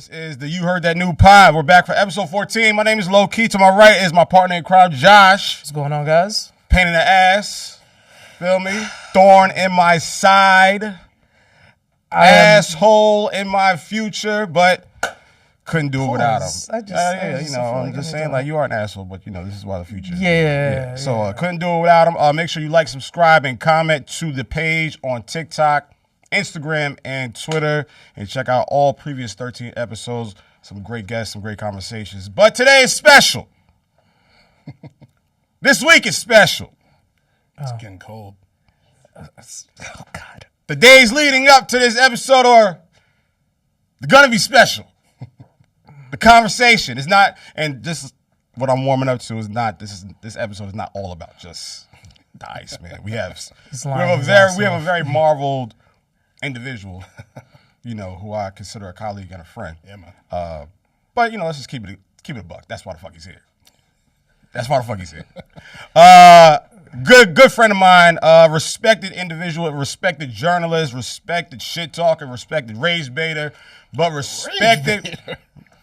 This is the You Heard That New Pod. We're back for episode 14. My name is LowKey. To my right is my partner in crowd, Josh. What's going on, guys? Pain in the ass. Feel me? Thorn in my side. Asshole in my future, but couldn't do it without him. I'm just saying, like, you are an asshole, but, this is why the future. Yeah. So couldn't do it without him. Make sure you like, subscribe, and comment to the page on TikTok, Instagram, and Twitter, and check out all previous 13 episodes. Some great guests, some great conversations. But today is special. This week is special. It's getting cold. Oh, God. The days leading up to this episode are going to be special. The conversation is not, and just what I'm warming up to is not, this episode is not all about just the ice, man. We have a very marveled individual, who I consider a colleague and a friend. Yeah, man. But let's just keep it a buck. That's why the fuck he's here. Good friend of mine, respected individual, respected journalist, respected shit talker, respected rage baiter, but respected.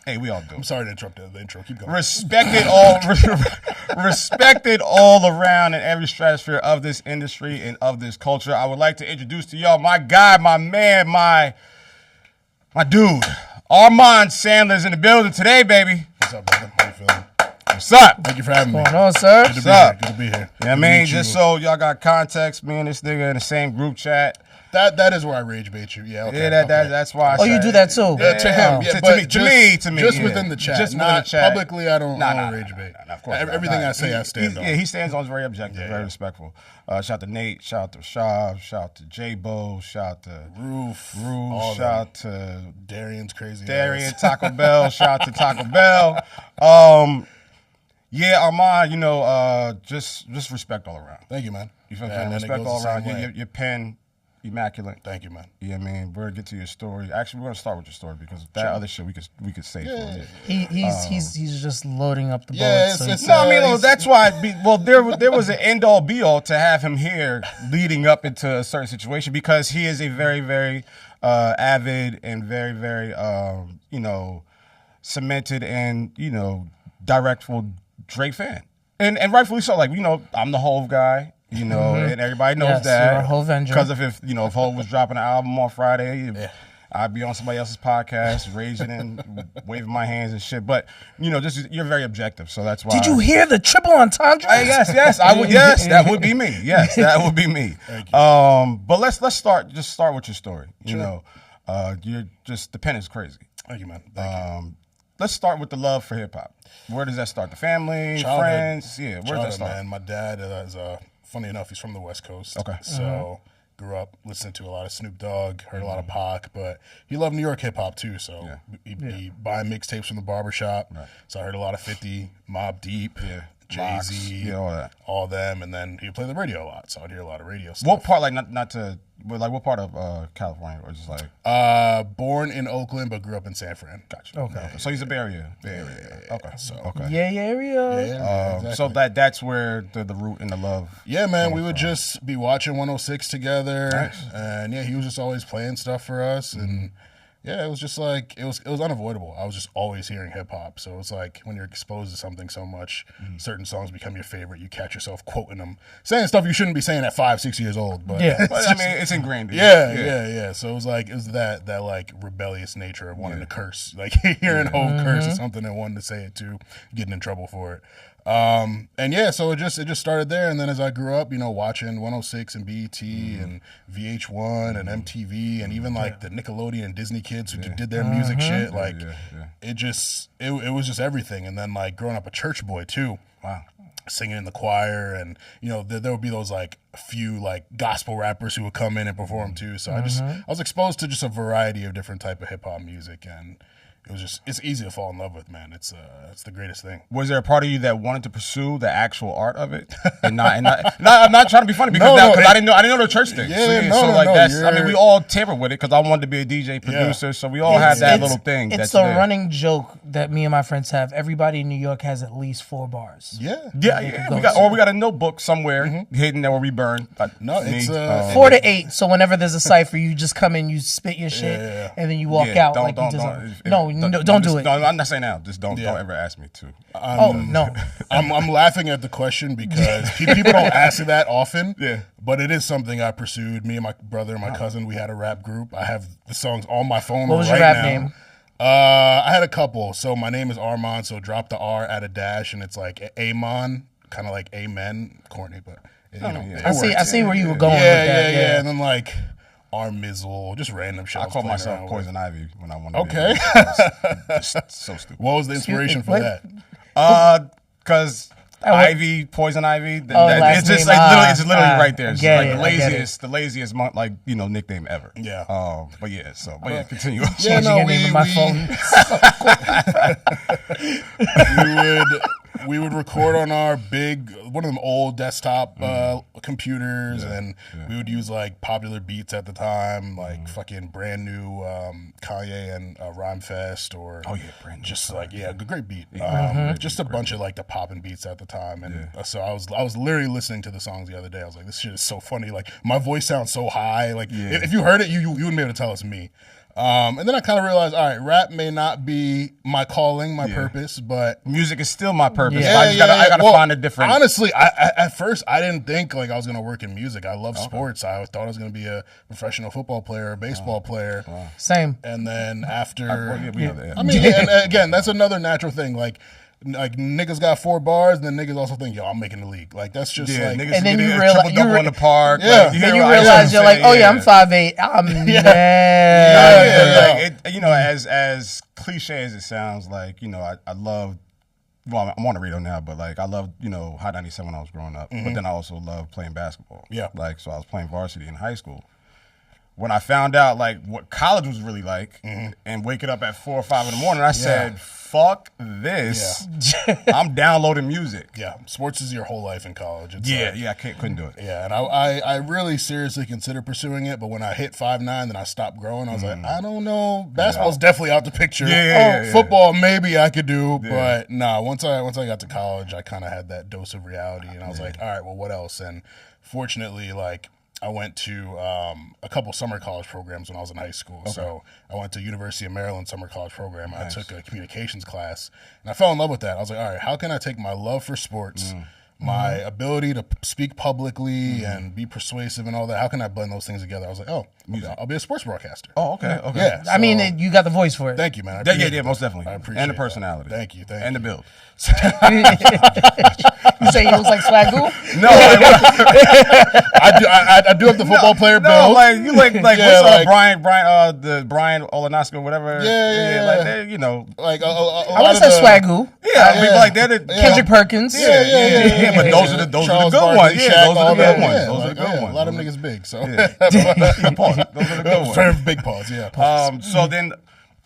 Hey, we all do. I'm sorry to interrupt the intro. Keep going. Respected all around in every stratosphere of this industry and of this culture. I would like to introduce to y'all my guy, my man, my dude, Armand Saddler's in the building today, baby. What's up, brother? How you feeling? What's up? Thank you for having me. What's going on, sir? Good to be here. Yeah, I mean, just so y'all got context, me and this nigga in the same group chat. That is where I rage bait you. Yeah, okay. Yeah, that's why. You do that too? Yeah, to him. Yeah, to me. Just within the chat. Just within the chat. Publicly, I don't rage bait. Of course. Everything I say, I stand on. Yeah, he stands on. Is very objective, very respectful. Shout out to Nate. Shout out to Shav. Shout out to J-Bo. Shout out to Roof. Shout out to Darian's crazy. Darian, Taco Bell. Shout out to Taco Bell. Yeah, Armand, just respect all around. Thank you, man. You feel me? Respect all around. Your pen, immaculate. Thank you, man. Yeah, man. We're gonna get to your story. Actually, we're gonna start with your story because that other shit we could save for later. He's just loading up the bullets. That's why. There was an end all be all to have him here leading up into a certain situation because he is a very very avid and very very cemented and directful Drake fan, and rightfully so. Like I'm the Hove guy, and everybody knows that. You're a Hove Avenger. Because if Hove was dropping an album on Friday, I'd be on somebody else's podcast, raging and waving my hands and shit. But you're very objective, so that's why. Did you hear the triple entendre? Yes, I would. Yes, that would be me. Yes, that would be me. Thank you. But let's start with your story. Sure. You're just the pen is crazy. Thank you, man. Thank you. Let's start with the love for hip hop. Where does that start? The family, friends? Yeah, where does that start? Man. My dad is, funny enough, he's from the West Coast. Okay. So grew up listening to a lot of Snoop Dogg, heard a lot of Pac, but he loved New York hip hop too. So he'd be buying mixtapes from the barbershop. Right. So I heard a lot of 50, Mobb Deep, Jay-Z, all them, and then he'd play the radio a lot. So I'd hear a lot of radio stuff. What part, what part of California, or just born in Oakland, but grew up in San Fran. Gotcha. Okay. So he's a Bay Area. Okay. Yeah, area. Yeah, exactly. So that's where the root and the love. Yeah, man. We would just be watching 106 together, and he was just always playing stuff for us, and it was just like it was unavoidable. I was just always hearing hip hop, so it's like when you're exposed to something so much, certain songs become your favorite. You catch yourself quoting them, saying stuff you shouldn't be saying at 5-6 years old. But it's ingrained. Yeah. So it was that like rebellious nature of wanting to curse, like hearing Hov curse or something and wanting to say it too, getting in trouble for it. So it just started there, and then as I grew up, watching 106 and BET and VH1 and MTV and even like the Nickelodeon and Disney kids who did their music shit, like it was just everything. And then like growing up a church boy too. Wow. Singing in the choir, and there would be those like few like gospel rappers who would come in and perform too. So I was exposed to just a variety of different type of hip hop music, and it's easy to fall in love with, man. It's the greatest thing. Was there a part of you that wanted to pursue the actual art of it? I'm not trying to be funny because I didn't know the church thing. We all tamper with it because I wanted to be a DJ producer, so we all have that little thing. It's a running joke that me and my friends have. Everybody in New York has at least 4 bars. Yeah. We got a notebook somewhere hidden that will be burned. It's 4 to 8. So whenever there's a cipher, you just come in, you spit your shit, and then you walk out like you deserve. No, no, don't do it. No, I'm not saying now. Just don't ever ask me to. No. I'm laughing at the question because people don't ask that often. Yeah. But it is something I pursued. Me and my brother and my cousin, we had a rap group. I have the songs on my phone. What was right your rap now. name? I had a couple. So my name is Armand. So drop the R, add a dash, and it's like Amon, kind of like Amen, corny, but it I see where you were going with that. Yeah. And then like Armizzle, just random shit. I call myself Poison Ivy when I want to. Okay. Just so stupid. What was the inspiration for that? Because Ivy, Poison Ivy. last It's just name, like it's literally right there. It's like the laziest nickname ever. Yeah. But continue. Yeah, Changing no, your name in my phone. we would record on our one of them old desktop computers, and we would use like popular beats at the time, like fucking brand new Kanye and Rhymefest, or brand new just like great beat, just a bunch of like the poppin' beats at the time, and so I was literally listening to the songs the other day. I was like, this shit is so funny. Like my voice sounds so high. Like if you heard it, you wouldn't be able to tell it's me. And then I kind of realized, all right, rap may not be my calling, my purpose, but music is still my purpose. I gotta find a different. Honestly, at first I didn't think like I was gonna work in music. I love sports. I thought I was gonna be a professional football player, or baseball player. Same. And then after, I mean, and again, that's another natural thing. Like niggas got 4 bars, and then niggas also think, yo, I'm making the league. Like that's just like, niggas and then you realize in the park. Yeah. Like, then you realize you're like, oh yeah, I'm 5'8". I'm As cliche as it sounds, like I love. Well, I'm on the radio now, but like I loved Hot 97 when I was growing up. But then I also loved playing basketball. Yeah. Like so I was playing varsity in high school. When I found out like what college was really like, and waking up at 4 or 5 in the morning, I said, "Fuck this! I'm downloading music." Yeah, sports is your whole life in college. It's I couldn't do it. Yeah, and I really seriously considered pursuing it, but when I hit 5'9", then I stopped growing. I was like, I don't know. Basketball's definitely out the picture. Football maybe I could do, but nah. Once I got to college, I kind of had that dose of reality, and I was like, all right, well, what else? And fortunately, like, I went to a couple summer college programs when I was in high school. So I went to University of Maryland summer college program. Nice. I took a communications class, and I fell in love with that. I was like, all right, how can I take my love for sports, my ability to speak publicly and be persuasive and all that, how can I blend those things together? I was like, I'll be a sports broadcaster. Oh, okay. Yeah. I mean, you got the voice for it. Thank you, man. Yeah, most definitely. I appreciate and the personality. Thank you. And the build. You say he looks like Swagoo? No, I do have the football player build. No, like you like what's Brian Olanaska, whatever. Yeah. Like they, like I would say Swagoo. Yeah, people like they're the Kendrick Perkins. Yeah. But those are the good ones. Yeah, those are the good ones. Those are the good ones. A lot of niggas big, so Pause. Those are the good ones. Very big pause. Yeah. Pause.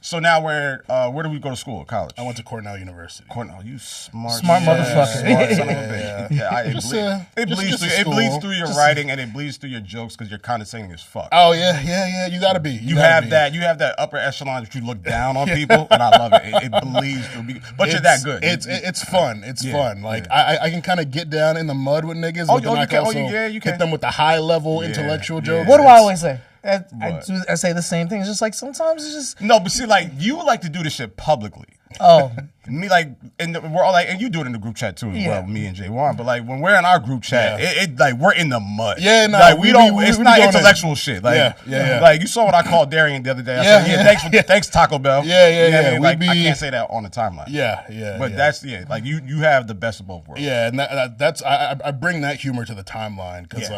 So now where do we go to school? College? I went to Cornell University. Cornell, you smart motherfucker. Smart son of a bitch. It bleeds through your writing and it bleeds through your jokes because you're condescending as fuck. Oh yeah. You gotta be. You have that upper echelon that you look down on people, and I love it. It bleeds through. But you're that good. It's fun. It's fun. Like I can kind of get down in the mud with niggas, but then I can also hit them with the high level intellectual jokes. What do I always say? I say the same thing. It's just like sometimes it's just no, but see, like you like to do this shit publicly. Oh, me like, and we're all like, and you do it in the group chat too as well. Me and J1, but like when we're in our group chat, it like we're in the mud. Yeah, no, like we don't. It's not intellectual shit. Like like you saw what I called Darian the other day. I said, thanks Taco Bell. Yeah. Like I can't say that on the timeline. Yeah. But that's like you have the best of both worlds. Yeah, and that's I bring that humor to the timeline because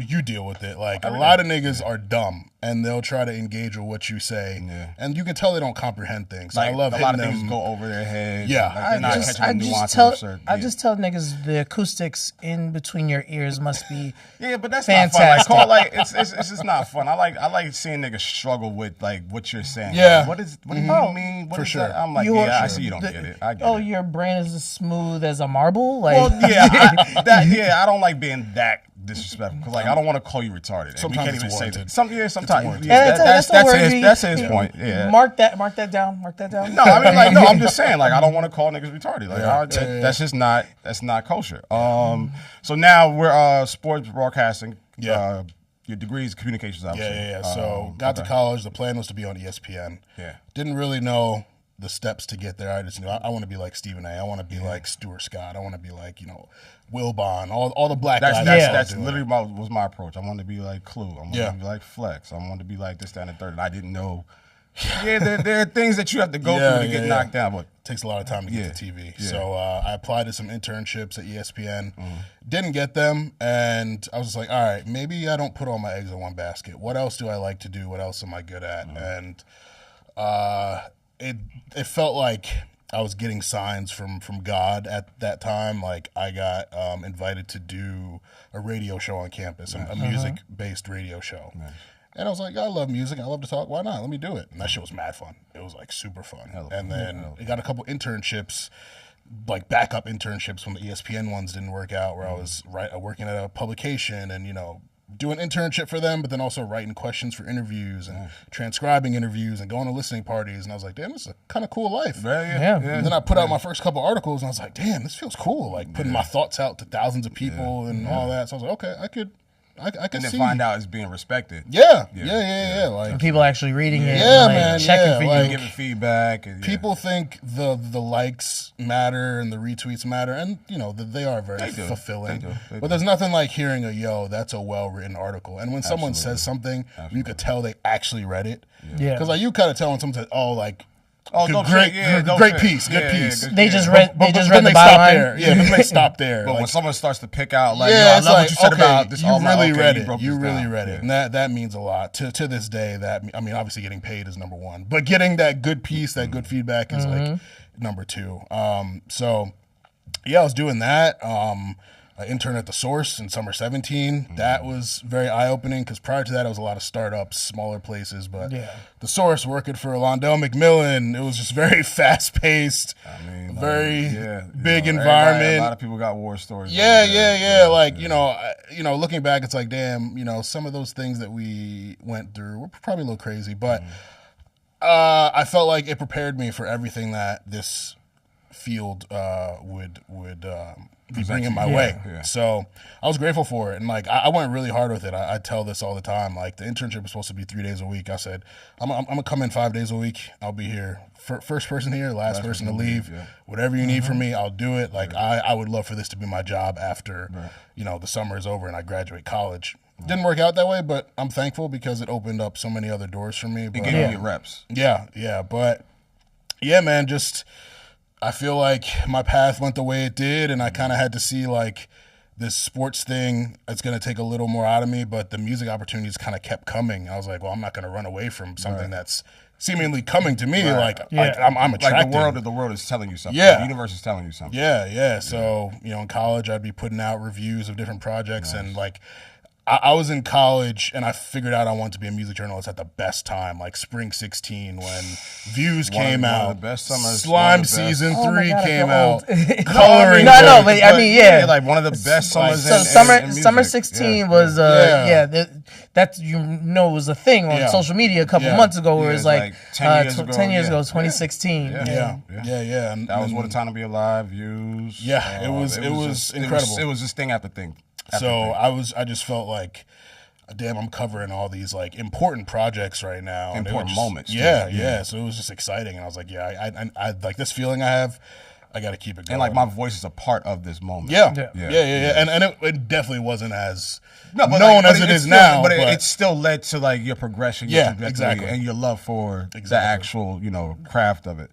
you deal with it. Like a lot of niggas are dumb and they'll try to engage with what you say, and you can tell they don't comprehend things. So like, I love a hitting lot of them. things go over their heads. Yeah, like I just tell niggas the acoustics in between your ears must be but that's fantastic. Not fun. Like, it's just not fun. I like seeing niggas struggle with like what you're saying. Yeah, like, what do you mean? What for is sure. That? I'm like, I see you don't get it. I get it. Your brain is as smooth as a marble. Like, well, I don't like being that disrespectful because like I don't want to call you retarded. Sometimes we can't even say that. Sometimes that's his point. Yeah. Mark that down. No, I mean like I'm just saying like I don't want to call niggas retarded. Like that's just not kosher. So now we're sports broadcasting. Yeah. Your degree is communications, obviously. Yeah. So got to college. The plan was to be on ESPN. Yeah. Didn't really know the steps to get there. I just knew I want to be like Stephen A. I want to be like Stuart Scott. I want to be like, Will Bond, all the black guys. That's literally was my approach. I wanted to be like Clue. I wanted to be like Flex. I wanted to be like this, that, and the third. And I didn't know. Yeah, there are things that you have to go through to get knocked down, but it takes a lot of time to get to TV. Yeah. So I applied to some internships at ESPN, didn't get them, and I was just like, all right, maybe I don't put all my eggs in one basket. What else do I like to do? What else am I good at? And it felt like I was getting signs from God at that time. Like I got invited to do a radio show on campus, a music-based radio show. And I was like, I love music. I love to talk. Why not? Let me do it. And that shit was mad fun. It was like super fun. And then I got a couple internships, like backup internships when the ESPN ones didn't work out, where I was working at a publication and, doing internship for them, but then also writing questions for interviews and transcribing interviews and going to listening parties. And I was like, damn, this is a kind of cool life. Yeah. And then I put out my first couple articles and I was like, damn, this feels cool. Like putting my thoughts out to thousands of people and all that. So I was like, okay, I could and then find out it's being respected. Yeah. Like and people actually reading it, checking for you, giving feedback. And, people think the likes matter and the retweets matter, and they are very fulfilling. They do. But there's nothing like hearing that's a well-written article. And when someone says something, you could tell they actually read it. Yeah, because you kind of tell when someone says, great piece. They just read the stop bottom line. there. Yeah, they stop there. But when someone starts to pick out, I love what you said about this. You really read it. You really read it, and that means a lot to this day. That obviously getting paid is number one, but getting that good piece, that good feedback is like number two. So I was doing that. I interned at The Source in summer 17. That was very eye-opening because prior to that, it was a lot of startups, smaller places. But The Source, working for Londell McMillan, it was just very fast-paced, very big environment. A lot of people got war stories. Looking back, it's like, damn, some of those things that we went through were probably a little crazy. But I felt like it prepared me for everything that this field would be bringing my way. So I was grateful for it. And I went really hard with it. I tell this all the time. Like the internship was supposed to be 3 days a week. I said, I'm going to come in 5 days a week. I'll be here. First person here, last person to leave. Whatever you need from me, I'll do it. I would love for this to be my job after, the summer is over and I graduate college. Didn't work out that way, but I'm thankful because it opened up so many other doors for me. It gave you reps. But man, just I feel like my path went the way it did, and I kind of had to see this sports thing. It's going to take a little more out of me, but the music opportunities kind of kept coming. I was like, well, I'm not going to run away from something that's seemingly coming to me. I'm attracted. Like the world is telling you something. The universe is telling you something. So in college, I'd be putting out reviews of different projects, and I was in college and I figured out I wanted to be a music journalist at the best time, like spring 16 when Views came out. One of the best summers. Slime season 3 came out. Coloring. No, but I mean, like one of the best summers. So summer 16 was that was a thing on social media a couple months ago, where it was 10 years ago, 2016. And that was What a Time to Be Alive. Views. It was incredible. It was this thing after thing. So I just felt like, damn, I'm covering all these important projects right now, important moments. So it was just exciting, and I was like, I like this feeling I have. I got to keep it going. And my voice is a part of this moment. And it definitely wasn't as known as it is now, but it still led to your progression. Exactly, and your love for the actual craft of it.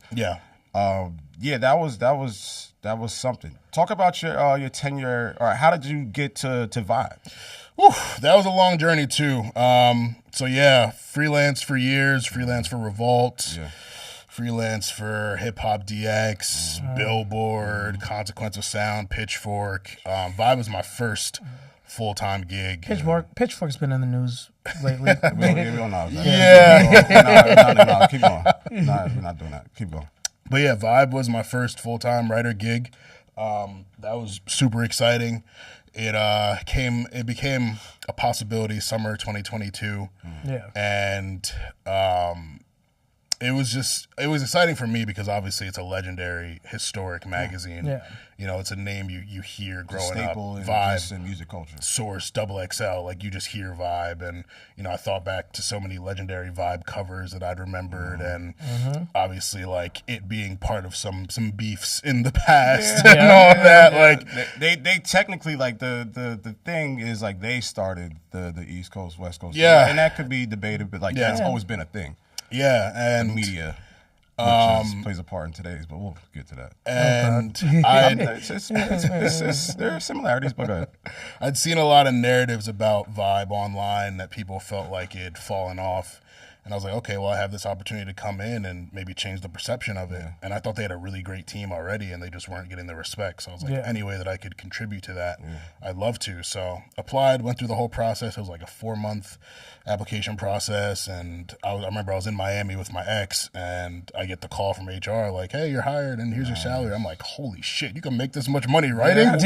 That was something. Talk about your tenure, or how did you get to Vibe? That was a long journey too. Freelance for years, freelance for Revolt, freelance for Hip Hop DX, Billboard, Consequence of Sound, Pitchfork. Vibe was my first full-time gig. Pitchfork's been in the news lately. We don't know. No, keep going. We're not doing that. Keep going. But Vibe was my first full-time writer gig. That was super exciting. It became a possibility summer 2022. And it was exciting for me because obviously it's a legendary, historic magazine. Yeah. You know, it's a name you hear growing up. Vibe in music culture. Source, XXL, like you just hear Vibe, and you know, I thought back to so many legendary Vibe covers that I'd remembered, and obviously like it being part of some beefs in the past and all that. Like they technically like the thing is like they started the East Coast West Coast, and that could be debated, but like that's always been a thing. Yeah, and the media. Plays a part in today's, but we'll get to that. And there are similarities, but go ahead. I'd seen a lot of narratives about Vibe online that people felt like it had fallen off. And I was like, okay, well, I have this opportunity to come in and maybe change the perception of it. And I thought they had a really great team already, and they just weren't getting the respect. So I was like, any way that I could contribute to that, I'd love to. So applied, went through the whole process. It was like a 4-month application process. And I remember I was in Miami with my ex, and I get the call from HR like, hey, you're hired, and here's your salary. I'm like, holy shit, you can make this much money writing? What?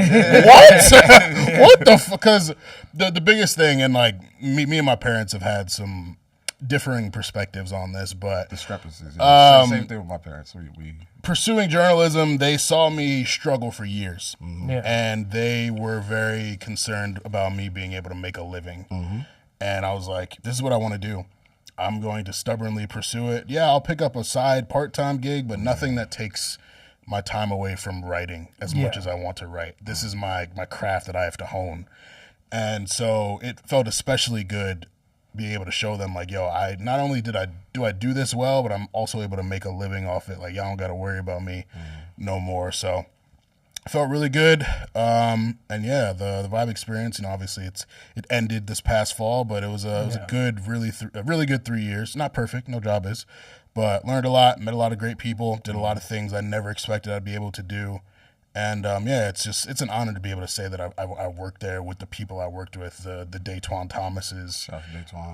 What the fuck? Because the biggest thing, and like me and my parents have had some differing perspectives on this, but discrepancies. Same thing with my parents. We pursuing journalism, they saw me struggle for years, and they were very concerned about me being able to make a living. And I was like, this is what I want to do. I'm going to stubbornly pursue it. Yeah, I'll pick up a side part-time gig, but nothing that takes my time away from writing as much as I want to write. This is my craft that I have to hone. And so it felt especially good being able to show them like, yo, I not only do I do this well, but I'm also able to make a living off it. Like, y'all don't got to worry about me no more. So it felt really good. And yeah, the Vibe experience, you know, obviously it ended this past fall, but it was a good, really good 3 years. Not perfect, no job is, but learned a lot, met a lot of great people, did a lot of things I never expected I'd be able to do. And yeah, it's an honor to be able to say that I worked there with the people I worked with, the Daytwan Thomases,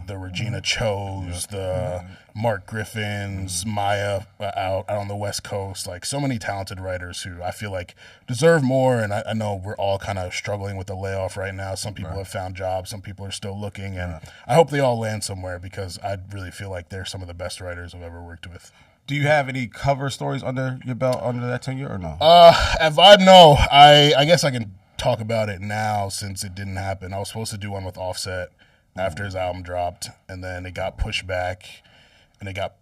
the Regina Cho's, the Mark Griffins, Maya out on the West Coast, like so many talented writers who I feel like deserve more. And I know we're all kind of struggling with the layoff right now. Some people have found jobs, some people are still looking, and I hope they all land somewhere because I really feel like they're some of the best writers I've ever worked with. Do you have any cover stories under your belt under that tenure or no? At Vibe, no. I guess I can talk about it now since it didn't happen. I was supposed to do one with Offset after his album dropped, and then it got pushed back, and it got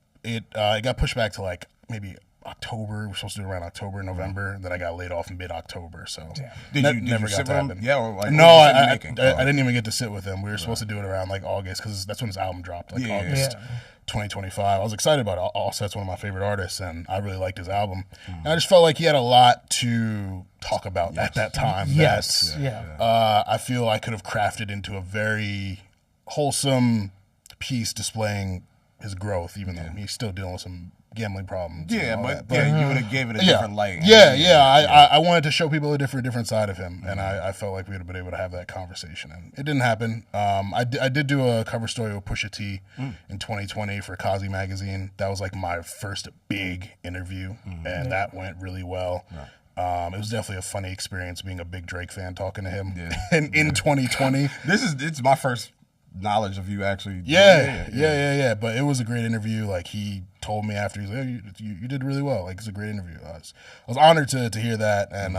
pushed back to like maybe October. We're supposed to do it around October, November, and then I got laid off in mid-October. So did you never got to happen? Yeah, or like, no, I didn't even get to sit with him. We were supposed to do it around like August because that's when his album dropped, like August. 2025. I was excited about it. Offset's one of my favorite artists, and I really liked his album. And I just felt like he had a lot to talk about at that time. I feel I could have crafted into a very wholesome piece displaying his growth, even though he's still dealing with some gambling problems. Yeah, but you would have gave it a different light. I wanted to show people a different side of him, and I felt like we would have been able to have that conversation, and it didn't happen. I did do a cover story with Pusha T in 2020 for Kazi magazine. That was like my first big interview, and that went really well. It was definitely a funny experience being a big Drake fan talking to him in 2020. It's my first knowledge of you actually. Yeah. But it was a great interview. Like he told me after, he's like, hey, you did really well. Like it's a great interview. I was honored to hear that. And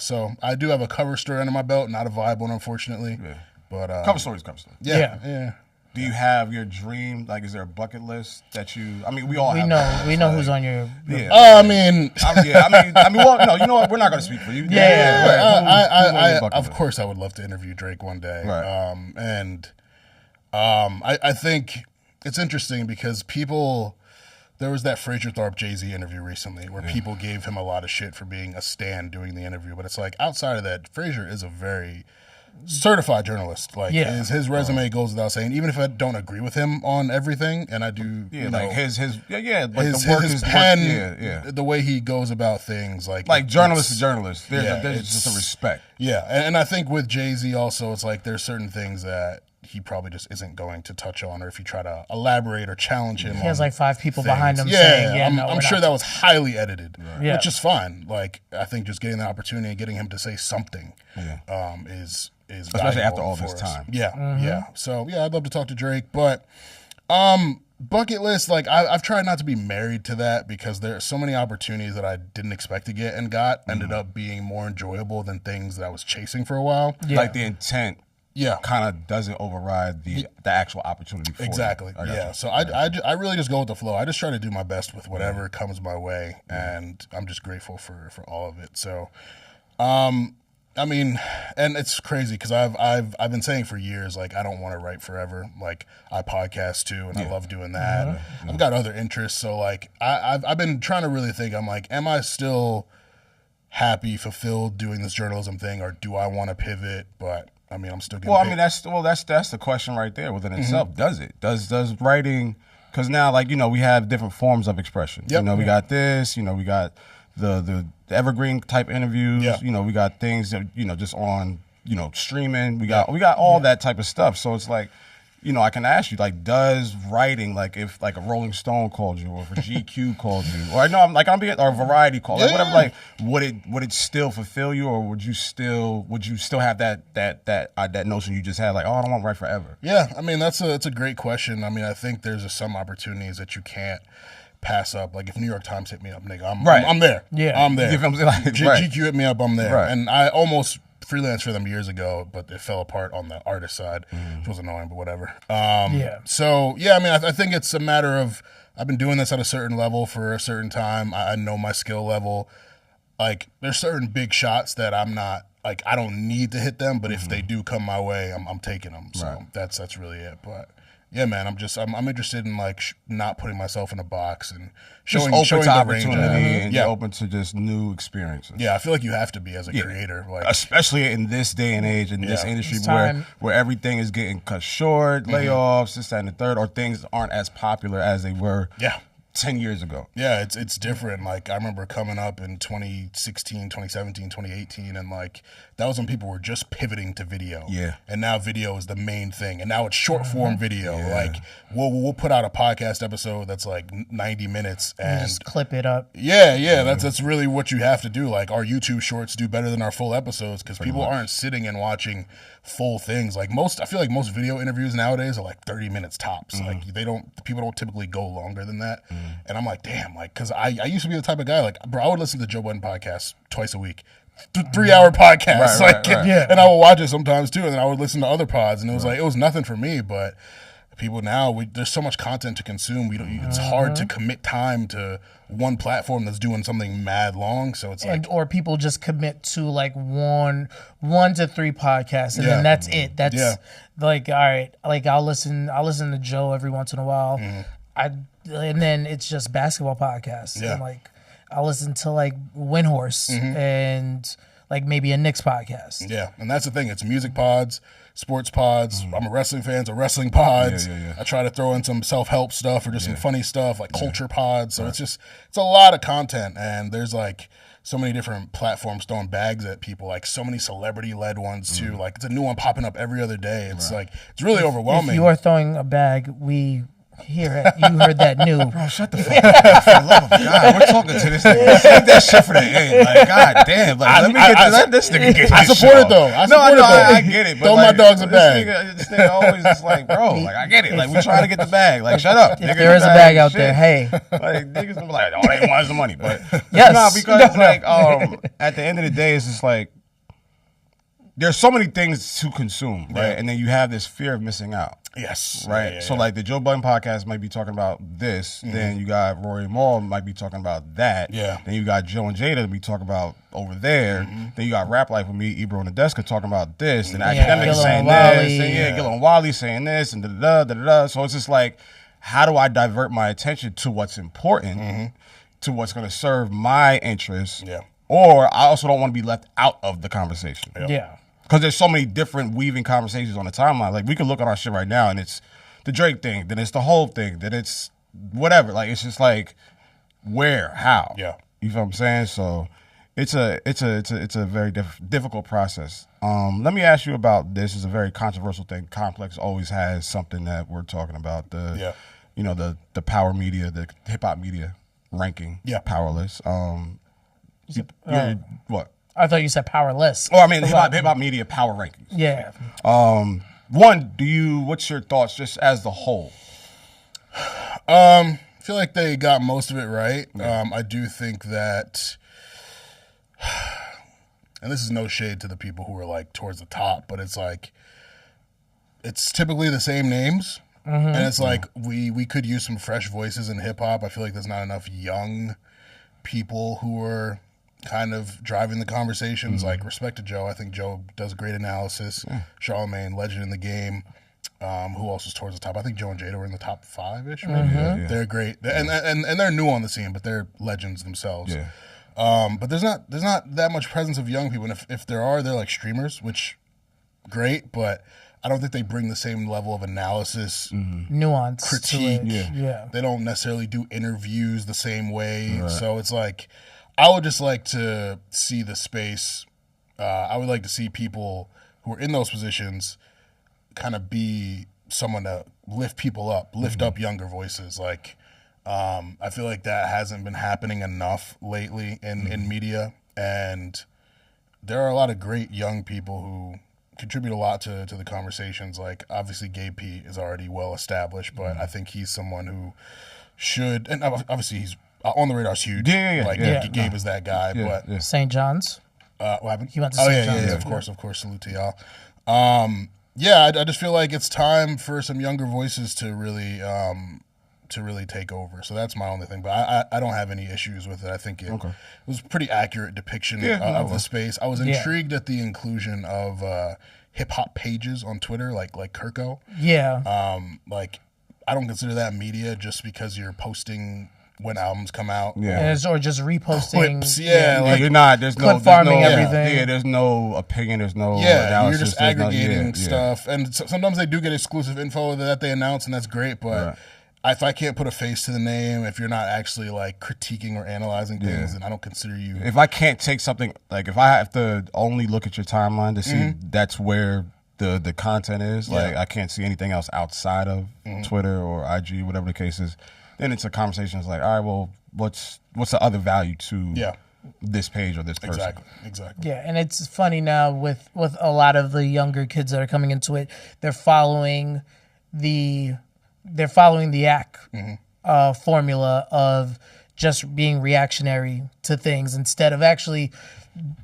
so I do have a cover story under my belt, not a Vibe one, unfortunately. Yeah. But cover story is cover story. Yeah. Do you have your dream? Like, is there a bucket list that you? I mean, we know who's on your. Yeah. Well, no, you know what? We're not going to speak for you. Of course, I would love to interview Drake one day. Right. I think it's interesting because there was that Fraser Tharp Jay-Z interview recently where people gave him a lot of shit for being a stan doing the interview, but it's like outside of that, Fraser is a very certified journalist. Like his resume goes without saying. Even if I don't agree with him on everything, and I do, his pen, the way he goes about things, like journalist to journalist. There's just a respect. Yeah, and I think with Jay-Z also, it's like there's certain things that he probably just isn't going to touch on, or if you try to elaborate or challenge him. He has like 5 people behind him saying, I'm sure that was highly edited, which is fine. Like I think just getting the opportunity and getting him to say something is especially after all this time. Yeah. So I'd love to talk to Drake, but Bucket list, like I've tried not to be married to that because there are so many opportunities that I didn't expect to get and got ended up being more enjoyable than things that I was chasing for a while. Yeah. Like the intent kind of doesn't override the actual opportunity for exactly. Yeah. So I really just go with the flow. I just try to do my best with whatever comes my way, and I'm just grateful for all of it. So, I mean, and it's crazy because I've been saying for years, like, I don't want to write forever. Like, I podcast too, and I love doing that. I've got other interests, so like I've been trying to really think. I'm like, am I still happy, fulfilled doing this journalism thing, or do I want to pivot? But I mean, I'm still getting I mean, that's the question right there within itself. Does it? Does writing? Because now, like, you know, we have different forms of expression. Yep. You know, we got this. You know, we got the evergreen type interviews. You know, we got things that, you know, just on, you know, streaming. We got all that type of stuff. So it's like, you know, I can ask you, like, does writing, like, if like a Rolling Stone called you, or if a GQ called you, or or a Variety called, like, whatever, like, would it still fulfill you, or would you still have that notion you just had, like, oh, I don't want to write forever? Yeah, I mean, that's a great question. I mean, I think there's some opportunities that you can't pass up. Like, if New York Times hit me up, nigga, I'm there. Yeah, I'm there. GQ hit me up, I'm there. Right. And I almost freelance for them years ago, but it fell apart on the artist side, which was annoying, but whatever. So, yeah, I mean, I think it's a matter of, I've been doing this at a certain level for a certain time. I know my skill level. Like, there's certain big shots that I'm not, like, I don't need to hit them, but if they do come my way, I'm taking them. So that's really it. But yeah, man, I'm interested in, like, not putting myself in a box and showing the opportunity range. And you're open to just new experiences. Yeah, I feel like you have to be as a creator, like, especially in this day and age, in this industry where everything is getting cut short, layoffs, this, that, and the third, or things aren't as popular as they were 10 years ago. Yeah, it's different. Like, I remember coming up in 2016, 2017, 2018, and like, that was when people were just pivoting to video. Yeah. And now video is the main thing. And now it's short form video. Yeah. Like, we'll put out a podcast episode that's like 90 minutes and just clip it up. Yeah. That's really what you have to do. Like, our YouTube shorts do better than our full episodes because people aren't sitting and watching full things. Like, I feel like most video interviews nowadays are like 30 minutes tops. Like, people don't typically go longer than that. And I'm like, damn, like, because I used to be the type of guy, like, bro, I would listen to the Joe Budden podcast twice a week. 3-hour podcast, and I would watch it sometimes too, and then I would listen to other pods, and it was like, it was nothing for me. But people now, there's so much content to consume. It's hard to commit time to one platform that's doing something mad long. So it's like, or people just commit to like one to 3 podcasts, and then that's it. That's like, all right, like I'll listen to Joe every once in a while. And then it's just basketball podcasts. And like, I'll listen to like Windhorse and like maybe a Knicks podcast. Yeah, and that's the thing. It's music pods, sports pods. I'm a wrestling fan, so wrestling pods. I try to throw in some self-help stuff or just some funny stuff like culture pods. So it's a lot of content, and there's like so many different platforms throwing bags at people, like so many celebrity-led ones too. Like, it's a new one popping up every other day. It's like, it's really overwhelming. If you are throwing a bag, you heard that new. Bro, shut the fuck up. For the love of God, we're talking to this nigga. Save that shit for the end. Like, God damn. Like, let this nigga get I support it, though. I get it. But throw like, my dogs a bag. This nigga always just like, bro, like, I get it. Like, we're trying to get the bag. Like, shut up. If there is a bag out there, hey. Like, niggas gonna be like, oh, they want the money. But, because, like, at the end of the day, it's just like, there's so many things to consume, right? And then you have this fear of missing out. Yes. Right. So like the Joe Budden podcast might be talking about this. Then you got Rory Maul might be talking about that. Yeah. Then you got Joe and Jada be talking about over there. Then you got Rap Life with me, Ebro and Nadeska talking about this. And Academics saying this. And Gil and Wally saying this. And da-da-da. So it's just like, how do I divert my attention to what's important, to what's going to serve my interests? Yeah. Or I also don't want to be left out of the conversation. Yeah. Because there's so many different weaving conversations on the timeline. Like, we can look at our shit right now, and it's the Drake thing, then it's the whole thing, then it's whatever. Like, it's just like, where, how? Yeah, you feel what I'm saying? So, it's a very difficult process. Let me ask you about this. It's a very controversial thing. Complex always has something that we're talking about. The power media, the hip hop media ranking. Yeah, powerless. What? I thought you said powerless. Oh, I mean, hip hop media power rankings. Yeah. What's your thoughts just as the whole? I feel like they got most of it right. I do think that, and this is no shade to the people who are like towards the top, but it's like, it's typically the same names. And it's like, we could use some fresh voices in hip hop. I feel like there's not enough young people who are kind of driving the conversations. Like, respect to Joe. I think Joe does a great analysis. Charlamagne, legend in the game. Who else was towards the top? I think Joe and Jada were in the top 5-ish, maybe. Yeah. They're great, and they're new on the scene, but they're legends themselves. Yeah. But there's not that much presence of young people, and if there are, they're like streamers, which great, but I don't think they bring the same level of analysis, nuance, critique. Yeah. They don't necessarily do interviews the same way, so it's like I would just like to see the space. I would like to see people who are in those positions kind of be someone to lift people up, lift up younger voices. Like, I feel like that hasn't been happening enough lately in media. And there are a lot of great young people who contribute a lot to the conversations. Like, obviously, Gabe P is already well established, but I think he's someone who should, and obviously he's on the radar's huge. Gabe is that guy. But St. John's. What happened? He went to St. John's. Yeah, of course. Salute to y'all. Yeah, I just feel like it's time for some younger voices to really take over. So that's my only thing. But I don't have any issues with it. I think it was a pretty accurate depiction of the space. I was intrigued at the inclusion of hip hop pages on Twitter, like Kirko. Yeah. Like, I don't consider that media just because you're posting when albums come out, or just reposting clips. You're not. There's no everything. Yeah, there's no opinion. There's no analysis. You're just aggregating stuff, and sometimes they do get exclusive info that they announce, and that's great. But if I can't put a face to the name, if you're not actually like critiquing or analyzing things, then I don't consider you. If I can't take something, like if I have to only look at your timeline to see that's where the content is, like I can't see anything else outside of Twitter or IG, whatever the case is. Then it's a conversation. It's like, all right, well, what's the other value to this page or this person? Exactly. Yeah, and it's funny now with a lot of the younger kids that are coming into it, they're following the ACK formula of just being reactionary to things instead of actually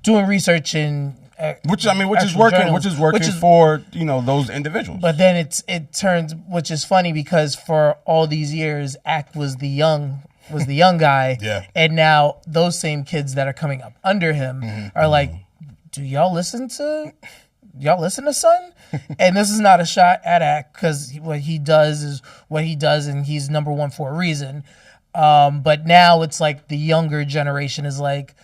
doing research and. Which is working for those individuals. But then it turns, which is funny because for all these years, Act was the young guy, and now those same kids that are coming up under him are like, do y'all listen to Son? And this is not a shot at Act because what he does is what he does, and he's number one for a reason. But now it's like the younger generation is like,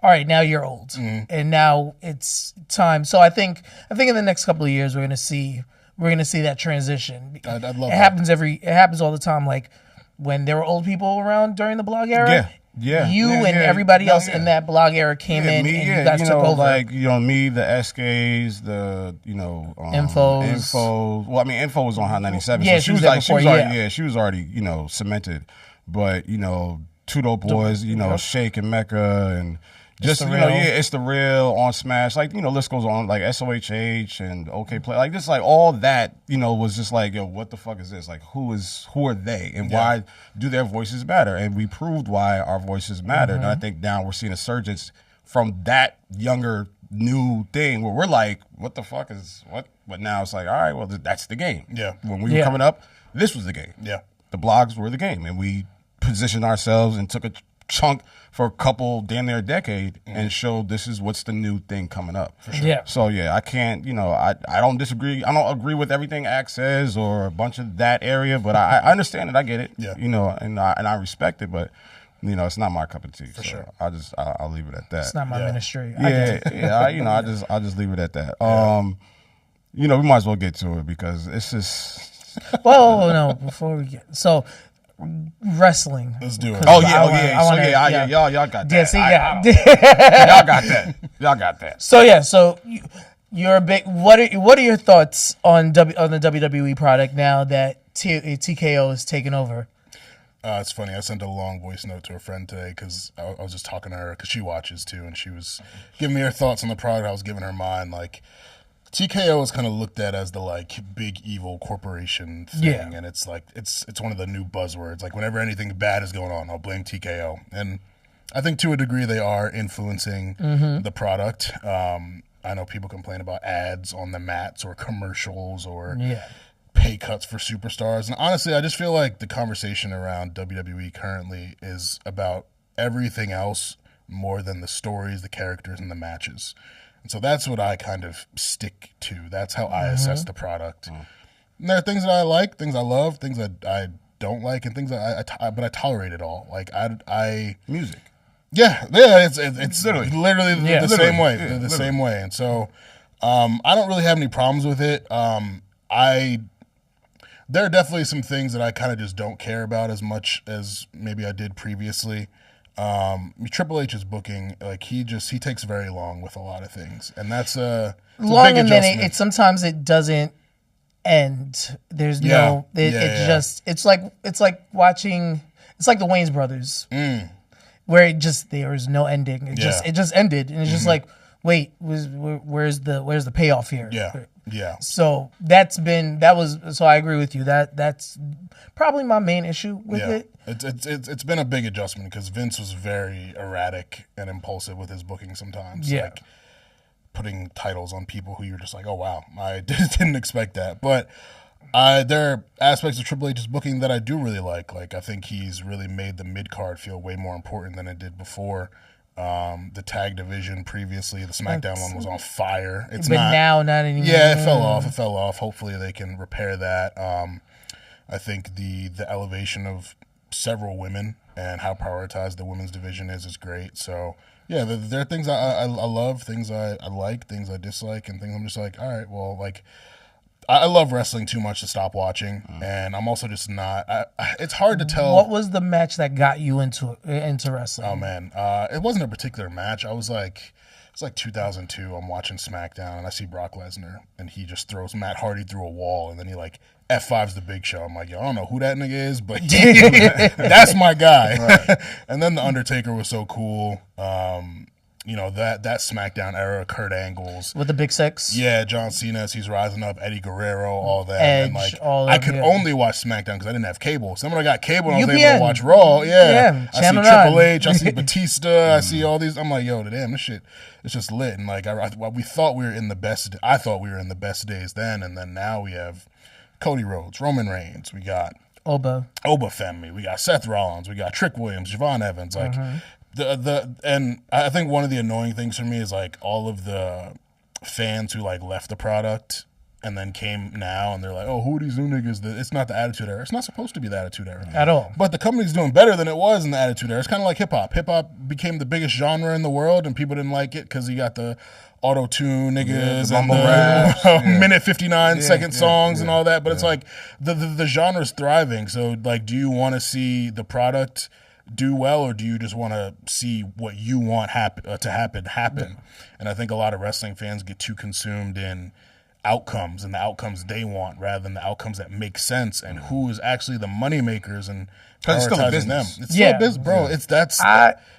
all right, now you're old, and now it's time. So I think in the next couple of years we're gonna see that transition. I'd love It happens all the time. Like when there were old people around during the blog era. Everybody else in that blog era came in, and you guys took over. Like me, the SKs, the Info. Well, I mean, Info was on Hot 97, so she was already cemented. But Two Dope Boys, Shake and Mecca and. Just it's the real on Smash, like list goes on, like SOHH and OK Play, like just like all that was just like, yo, what the fuck is this? Like who are they and why do their voices matter? And we proved why our voices matter. And I think now we're seeing a surge from that younger new thing where we're like, what the fuck is what? But now it's like, all right, well that's the game. Yeah. When we were coming up, this was the game. Yeah. The blogs were the game, and we positioned ourselves and took a chunk for a couple, damn near a decade, and showed this is what's the new thing coming up. For sure. Yeah. So I can't, I don't disagree. I don't agree with everything Act says or a bunch of that area, but I understand it. I get it. Yeah. And I respect it, but it's not my cup of tea. For sure. I'll leave it at that. It's not my ministry. I'll just leave it at that. We might as well get to it because it's just. Well, no, before we get wrestling. Let's do it. Y'all got that. Y'all got that. So you're a big. What are your thoughts on the WWE product now that TKO is taking over? It's funny. I sent a long voice note to a friend today because I was just talking to her because she watches too, and she was giving me her thoughts on the product. I was giving her mine. Like, TKO is kind of looked at as the like big evil corporation thing, and it's like it's one of the new buzzwords. Like whenever anything bad is going on, I'll blame TKO, and I think to a degree they are influencing the product. I know people complain about ads on the mats or commercials or pay cuts for superstars, and honestly, I just feel like the conversation around WWE currently is about everything else more than the stories, the characters, and the matches. And so that's what I kind of stick to. That's how I assess the product. And there are things that I like, things I love, things that I don't like, and things that but I tolerate it all. Like I music. Yeah, it's literally the same way. Yeah, the same way. And so I don't really have any problems with it. There are definitely some things that I kind of just don't care about as much as maybe I did previously. Triple H's booking, like he takes very long with a lot of things, and that's long, and then it sometimes it doesn't end. There's it's like watching, it's like the Wayans brothers, where there was no ending. It just ended, and it's just like, wait, where's the payoff here? Yeah. So so I agree with you. That's probably my main issue with it. It's been a big adjustment because Vince was very erratic and impulsive with his booking sometimes. Yeah. Like putting titles on people who you're just like, oh wow, I didn't expect that. But there are aspects of Triple H's booking that I do really like. Like I think he's really made the mid card feel way more important than it did before. The tag division previously, the SmackDown one was on fire. Now not anymore. Yeah, it fell off. Hopefully they can repair that. I think the elevation of several women and how prioritized the women's division is great. So yeah, there are things I love, things I like, things I dislike, and things I'm just like, all right, well, like I love wrestling too much to stop watching, and I'm also just not. It's hard to tell. What was the match that got you into wrestling? Oh man, it wasn't a particular match. It's like 2002. I'm watching SmackDown and I see Brock Lesnar and he just throws Matt Hardy through a wall and then he like F5's the Big Show. I'm like, yo, I don't know who that nigga is, but that's my guy. Right. And then the Undertaker was so cool. That SmackDown era, Kurt Angles with the Big Six. Yeah, John Cena as he's rising up, Eddie Guerrero, all that. Edge, and like I could only watch SmackDown because I didn't have cable. So when I got cable, I was able to watch Raw. Yeah. I see Triple H, I see Batista, I see all these. I'm like, yo, damn, this shit, it's just lit. And like, we thought we were in the best. I thought we were in the best days then, and then now we have Cody Rhodes, Roman Reigns, we got Oba family, we got Seth Rollins, we got Trick Williams, Javon Evans, like. And I think one of the annoying things for me is like all of the fans who like left the product and then came now and they're like, oh, who are these new niggas? It's not the Attitude Era. It's not supposed to be the Attitude Era at all. But the company's doing better than it was in the Attitude Era. It's kind of like hip hop. Hip hop became the biggest genre in the world and people didn't like it because you got the auto-tune niggas and the minute 59 second songs and all that. But it's like the genre's thriving. So like, do you want to see the product do well, or do you just want to see what you want to happen? And I think a lot of wrestling fans get too consumed in outcomes and the outcomes they want rather than the outcomes that make sense and who is actually the money makers and prioritizing them. It's still a business, bro.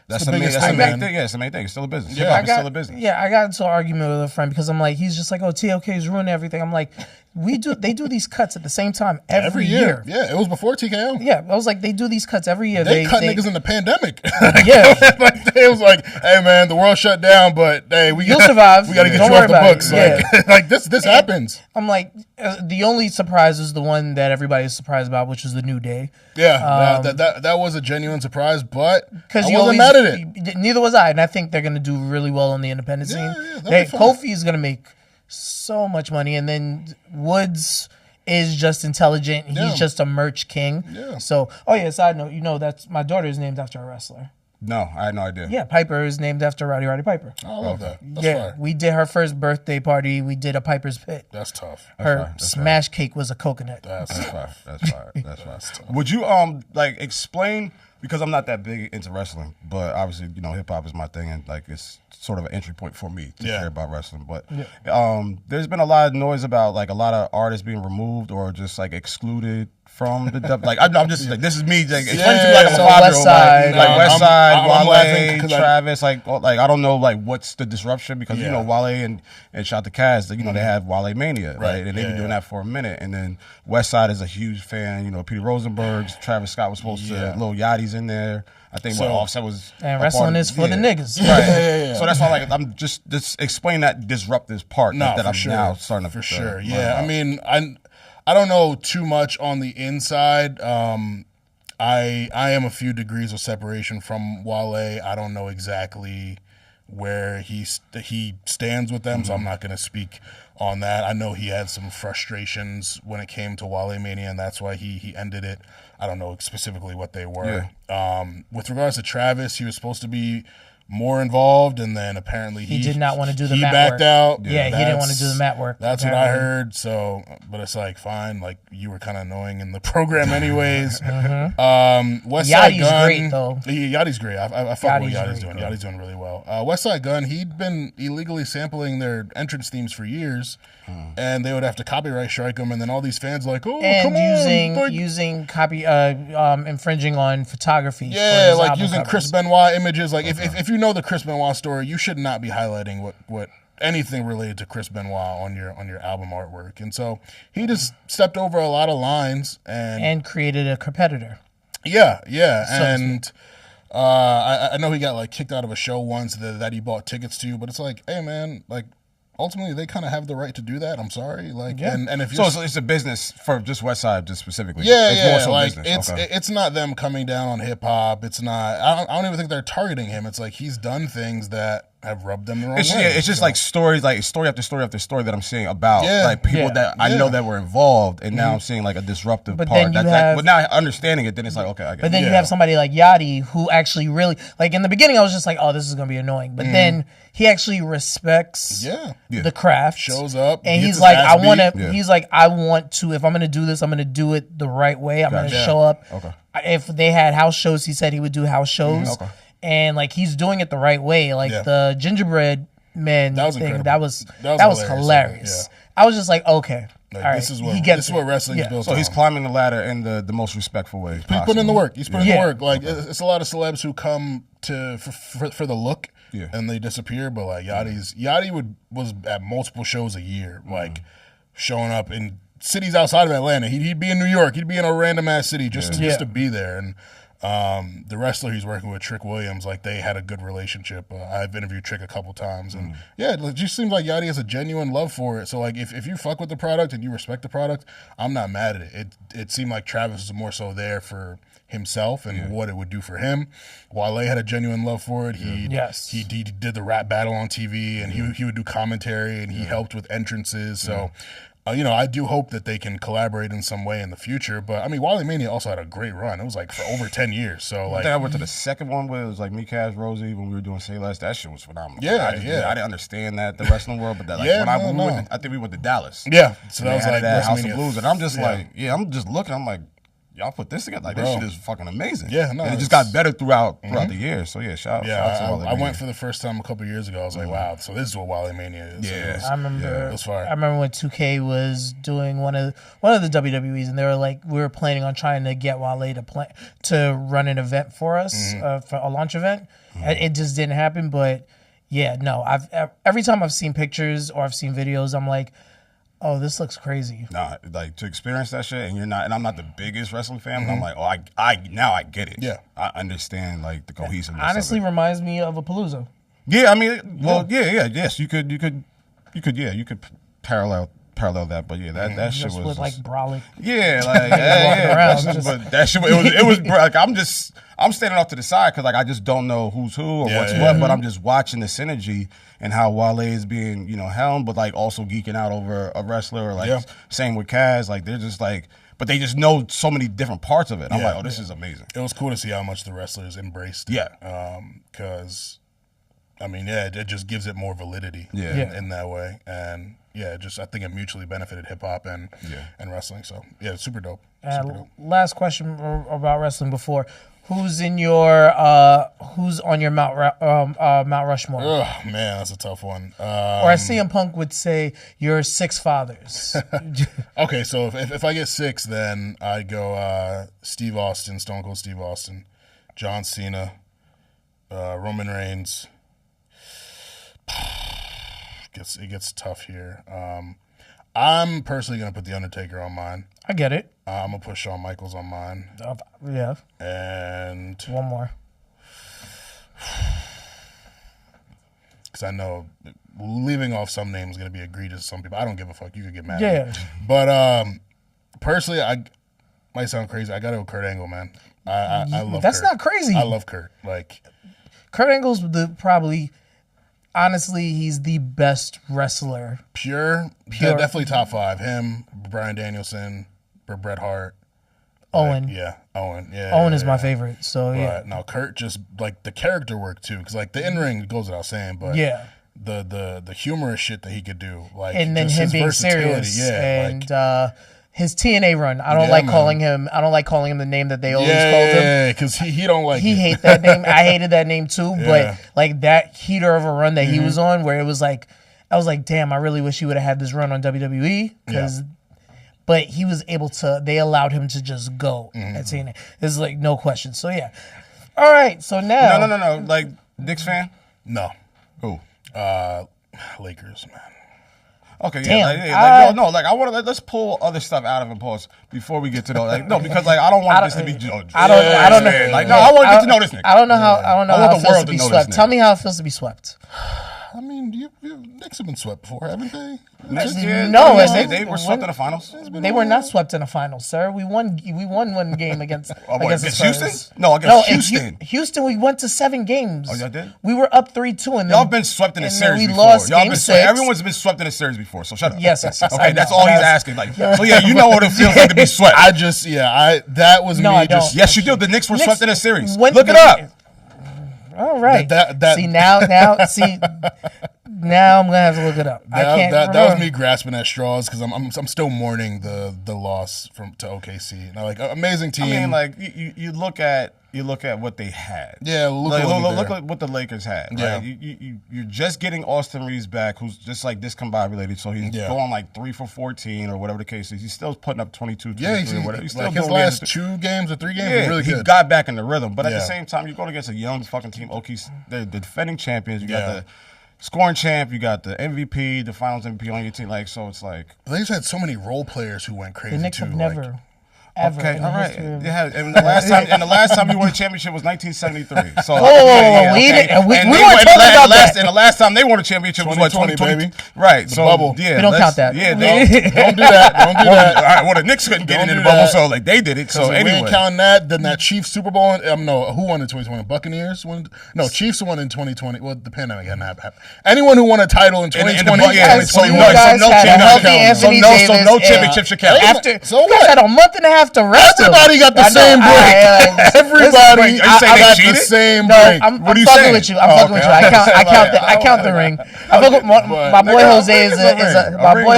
That's the biggest thing, man. Yeah, it's the main thing. It's still a business. Yeah. It's still a business. Yeah, I got into an argument with a friend because I'm like, he's just like, oh, TLK's ruining everything. I'm like, they do these cuts at the same time every year. Yeah, it was before TKO. Yeah, I was like, they do these cuts every year. They cut niggas in the pandemic. Yeah. Like, they was like, hey, man, the world shut down, but hey, you'll survive. We got to get Don't you off the worry books. about it. Like this happens. I'm like, the only surprise is the one that everybody's surprised about, which is the New Day. Yeah, that was a genuine surprise, but I you wasn't mad at it. Neither was I, and I think they're going to do really well on the independent scene. Kofi is going to make so much money, and then Woods is just intelligent. He's just a merch king. Yeah. So, side note, that's my daughter is named after a wrestler. No, I had no idea. Yeah, Piper is named after Roddy Piper. I love that. That's fire. We did her first birthday party. We did a Piper's Pit. That's tough. Her smash cake was a coconut. That's fire. That's fire. That's fire. Would you explain, because I'm not that big into wrestling, but obviously hip hop is my thing and like it's sort of an entry point for me to care about wrestling. But there's been a lot of noise about like a lot of artists being removed or just like excluded from the dub? Like I'm just like, this is me. Like, explain to me like I'm a So 5-year-old. West Side. Like West Side, I'm laughing Wale, 'cause Travis. Like I don't know like what's the disruption because you know Wale and Shout the Cast. You know they have Wale Mania, right? And they've been doing that for a minute. And then West Side is a huge fan. You know, Peter Rosenberg's, Travis Scott was supposed to. Lil Yachty's in there. I think what Offset was. And wrestling is for the niggas. Right. So that's why like I'm just explain that disruptive part that I'm now starting to for sure. Yeah. I mean, I don't know too much on the inside. I am a few degrees of separation from Wale. I don't know exactly where he stands with them, so I'm not going to speak on that. I know he had some frustrations when it came to Wale Mania, and that's why he ended it. I don't know specifically what they were. With regards to Travis, he was supposed to be more involved, and then apparently he did not want to do the mat backed work. out. Yeah, he didn't want to do the mat work. That's apparently. what I heard. So, but it's like fine. Like you were kind of annoying in the program, anyways. West Side Yachty's Gun, great though. Yachty's great. I fuck with what Yachty's doing. Though. Yachty's doing really well. West Side Gun, he'd been illegally sampling their entrance themes for years, and they would have to copyright strike them, and then all these fans like, oh, And come on, using copy infringing on photography. yeah, for his like album using covers. Chris Benoit images. Like if you know the Chris Benoit story, you should not be highlighting what anything related to Chris Benoit on your album artwork. And so he just stepped over a lot of lines and created a competitor. yeah, and I know he got like kicked out of a show once that he bought tickets to, but it's like, hey man, like ultimately they kind of have the right to do that. I'm sorry, like and if you're it's a business for just West Side just specifically. it's more so like business. it's not them coming down on hip hop. It's not. I don't even think they're targeting him. It's like he's done things that have rubbed them the wrong way. It's just like stories, like story after story after story that I'm seeing about like people that I know that were involved, and now I'm seeing like a disruptive But part. then But now understanding it, then it's like okay, I get But then it. you have somebody like Yachty who actually really like in the beginning I was just like, oh, this is gonna be annoying. But then he actually respects the craft, shows up, and gets he's his like, ass I want to. beat. He's like, I want to. If I'm gonna do this, I'm gonna do it the right way. I'm gonna show up. Okay. If they had house shows, he said he would do house shows. Okay. And like he's doing it the right way. Like the gingerbread man That was thing, incredible. that was hilarious. I was just like, okay, Like, all right. this is what he gets this is what wrestling is Yeah. built So on. he's climbing the ladder in the most respectful way. He's putting in the work. He's putting in the Yeah. work. Like it's a lot of celebs who come for the look, and they disappear. But like Yachty was at multiple shows a year, like showing up in cities outside of Atlanta. He'd be in New York. He'd be in a random ass city just to be there. And the wrestler he's working with, Trick Williams, like they had a good relationship. I've interviewed Trick a couple times, and it just seems like Yachty has a genuine love for it. So like if you fuck with the product and you respect the product, I'm not mad at it. It seemed like Travis was more so there for himself and what it would do for him. Wale had a genuine love for it. He did the rap battle on TV, and he would do commentary, and he helped with entrances. So. I do hope that they can collaborate in some way in the future. But I mean, Wale Mania also had a great run. It was like for over 10 years. So like, I think I went to the second one where it was like me, Cash, Rosie when we were doing Say Less. That shit was phenomenal. Yeah, I didn't understand that the wrestling world, but that like I think we went to Dallas. Yeah, so that And was they had like that House of WrestleMania. Blues, and I'm just like, I'm just looking. I'm like, y'all put this together. Like this shit is fucking amazing. Yeah, no, and it just got better throughout the year. So shout out to Wale I Mania. went for the first time a couple years ago. I was like, wow, so this is what Wale Mania is. Yeah. I remember. It was fire. I remember when 2K was doing one of the WWEs, and they were like, we were planning on trying to get Wale to run an event for us, for a launch event. It just didn't happen. But every time I've seen pictures or I've seen videos, I'm like, oh, this looks crazy. Nah, like to experience that shit, and I'm not the biggest wrestling fan, but I'm like, I get it. Yeah. I understand like the cohesiveness. Honestly, of it. reminds me of a Palooza. Yeah, I mean, yes, you could parallel that, but that shit Just was with like brolic. yeah, like around, but that shit it was like I'm standing off to the side because like I just don't know who's who or what's what, but I'm just watching the synergy and how Wale is being helmed, but like also geeking out over a wrestler or like same with Kaz, like they're just like. But they just know so many different parts of it. I'm like, oh, this is amazing. It was cool to see how much the wrestlers embraced it. Yeah. Because I mean, yeah, it just gives it more validity in that way. And yeah, I think it mutually benefited hip hop and wrestling. So yeah, it's super dope. Last question about wrestling before. Who's on your Mount Rushmore? Oh man, that's a tough one. Or as CM Punk would say, your 6 fathers. Okay, so if I get 6, then I go Steve Austin, Stone Cold Steve Austin, John Cena, Roman Reigns. It gets tough here. I'm personally gonna put The Undertaker on mine. I get it. I'm gonna put Shawn Michaels on mine. Yeah. And one more. Because I know leaving off some names is gonna be egregious to some people. I don't give a fuck. You could get mad. Yeah. At me. But personally, I might sound crazy. I gotta go Kurt Angle, man. I love. That's Kurt. not crazy. I love Kurt. Like Kurt Angle's probably. Honestly, he's the best wrestler. Pure. Definitely top 5. Him, Bryan Danielson, Bret Hart. Owen. Owen. Yeah. Owen is my favorite. So, but no, Kurt just, like, the character work, too. Because, like, the in-ring goes without saying, but the humorous shit that he could do. Like, and then him being serious. Yeah. And his TNA run. I don't like calling him the name that they always called him. Yeah, because he don't like He hate that name. I hated that name, too. But, like, that heater of a run that he was on where it was like, I was like, damn, I really wish he would have had this run on WWE. But he was able to, they allowed him to just go at TNA. There's like no question. So yeah. All right. So now. No. Like, Knicks fan? No. Who? Lakers, man. Okay, damn, I want to let's pull other stuff out of it, pause before we get to those. Like, no, because like I don't want this to be judged. I don't know. Like, no, I want to get to know this nigga. I don't know how it feels to be swept. Tell me how it feels to be swept. I mean, Knicks have been swept before, haven't they? No, they were swept in the finals. They were not swept in the finals, sir. We won one game against Houston. No, against Houston. Houston, we went to 7 games. Oh, y'all did? We were up 3-2, and y'all been swept in a series before. Lost game 6. Everyone's been swept in a series before. So shut up. Yes. Okay, that's all he's asking. Like, so yeah, you know what it feels like to be swept. That was no, me. I don't. Yes, you do. The Knicks were swept in a series. Look it up. All right. See now I'm gonna have to look it up. That was me grasping at straws because I'm still mourning the loss to OKC. Now, like, amazing team. I mean, like you look at what they had. Yeah, look at what the Lakers had. Yeah, right? You're just getting Austin Reeves back, who's just like discombobulated. So he's going like 3 for 14 or whatever the case is. He's still putting up 22, 23 or whatever. He's still like doing his last 2 games or 3 games were really good. He got back in the rhythm, but at the same time, you're going against a young fucking team. OKC, they're the defending champions. You got the scoring champ, you got the MVP, the Finals MVP on your team. Like, so it's like they just had so many role players who went crazy. The Knicks have never. Ever okay, all right. Yeah, and the last time you won a championship was 1973. So we weren't talking about that. And the last time they won a championship was what 2020, baby. Right. So bubble. Yeah, we don't count that. Yeah, don't do that. Don't do that. All right. Well, the Knicks couldn't get into the bubble, so like they did it. So anyway, we ain't counting that. Then that Chiefs Super Bowl. No, who won in 2020? Buccaneers won. No, Chiefs won in 2020. Well, the pandemic hadn't happened. Anyone who won a title in 2020, so no championship should count. After so you guys had a month and a half to rest. Everybody got the same break. Everybody got the same break. What are you saying? With you. I'm fucking with you. I count the ring. My boy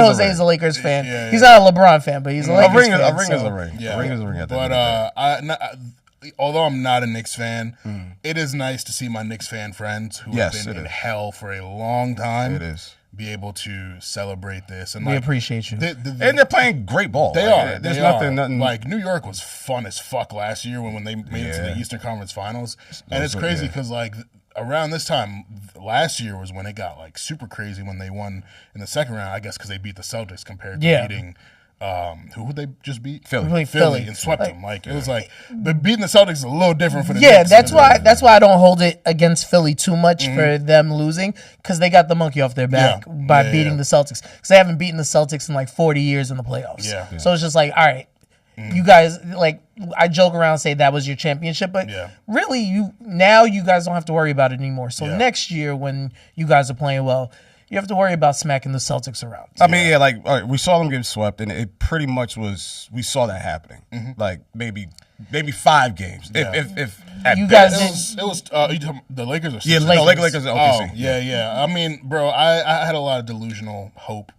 Jose is a Lakers fan. He's not a LeBron fan, but he's a Lakers fan. A ring is a ring. A ring is a ring. But although I'm not a Knicks fan, it is nice to see my Knicks fan friends who have been in hell for a long time. It is. Be able to celebrate this, and we appreciate you. And they're playing great ball. They are. There's nothing. Like New York was fun as fuck last year when they made it to the Eastern Conference Finals, and it's crazy because like around this time last year was when it got like super crazy when they won in the second round. I guess because they beat the Celtics compared to beating. Who would they just beat? Philly and swept them. Like it was like, but beating the Celtics is a little different for the Knicks. That's why I don't hold it against Philly too much for them losing because they got the monkey off their back by beating the Celtics because they haven't beaten the Celtics in like 40 years in the playoffs. So it's just like, all right, you guys like I joke around and say that was your championship, but really you guys don't have to worry about it anymore. So next year when you guys are playing well. You have to worry about smacking the Celtics around. I mean, like all right, we saw them get swept, and it pretty much was we saw that happening. Like maybe 5 games. If You guys it was you talking the Lakers or Yeah, Sixers? no, Lakers and OKC. Oh, yeah. I mean, bro, I had a lot of delusional hope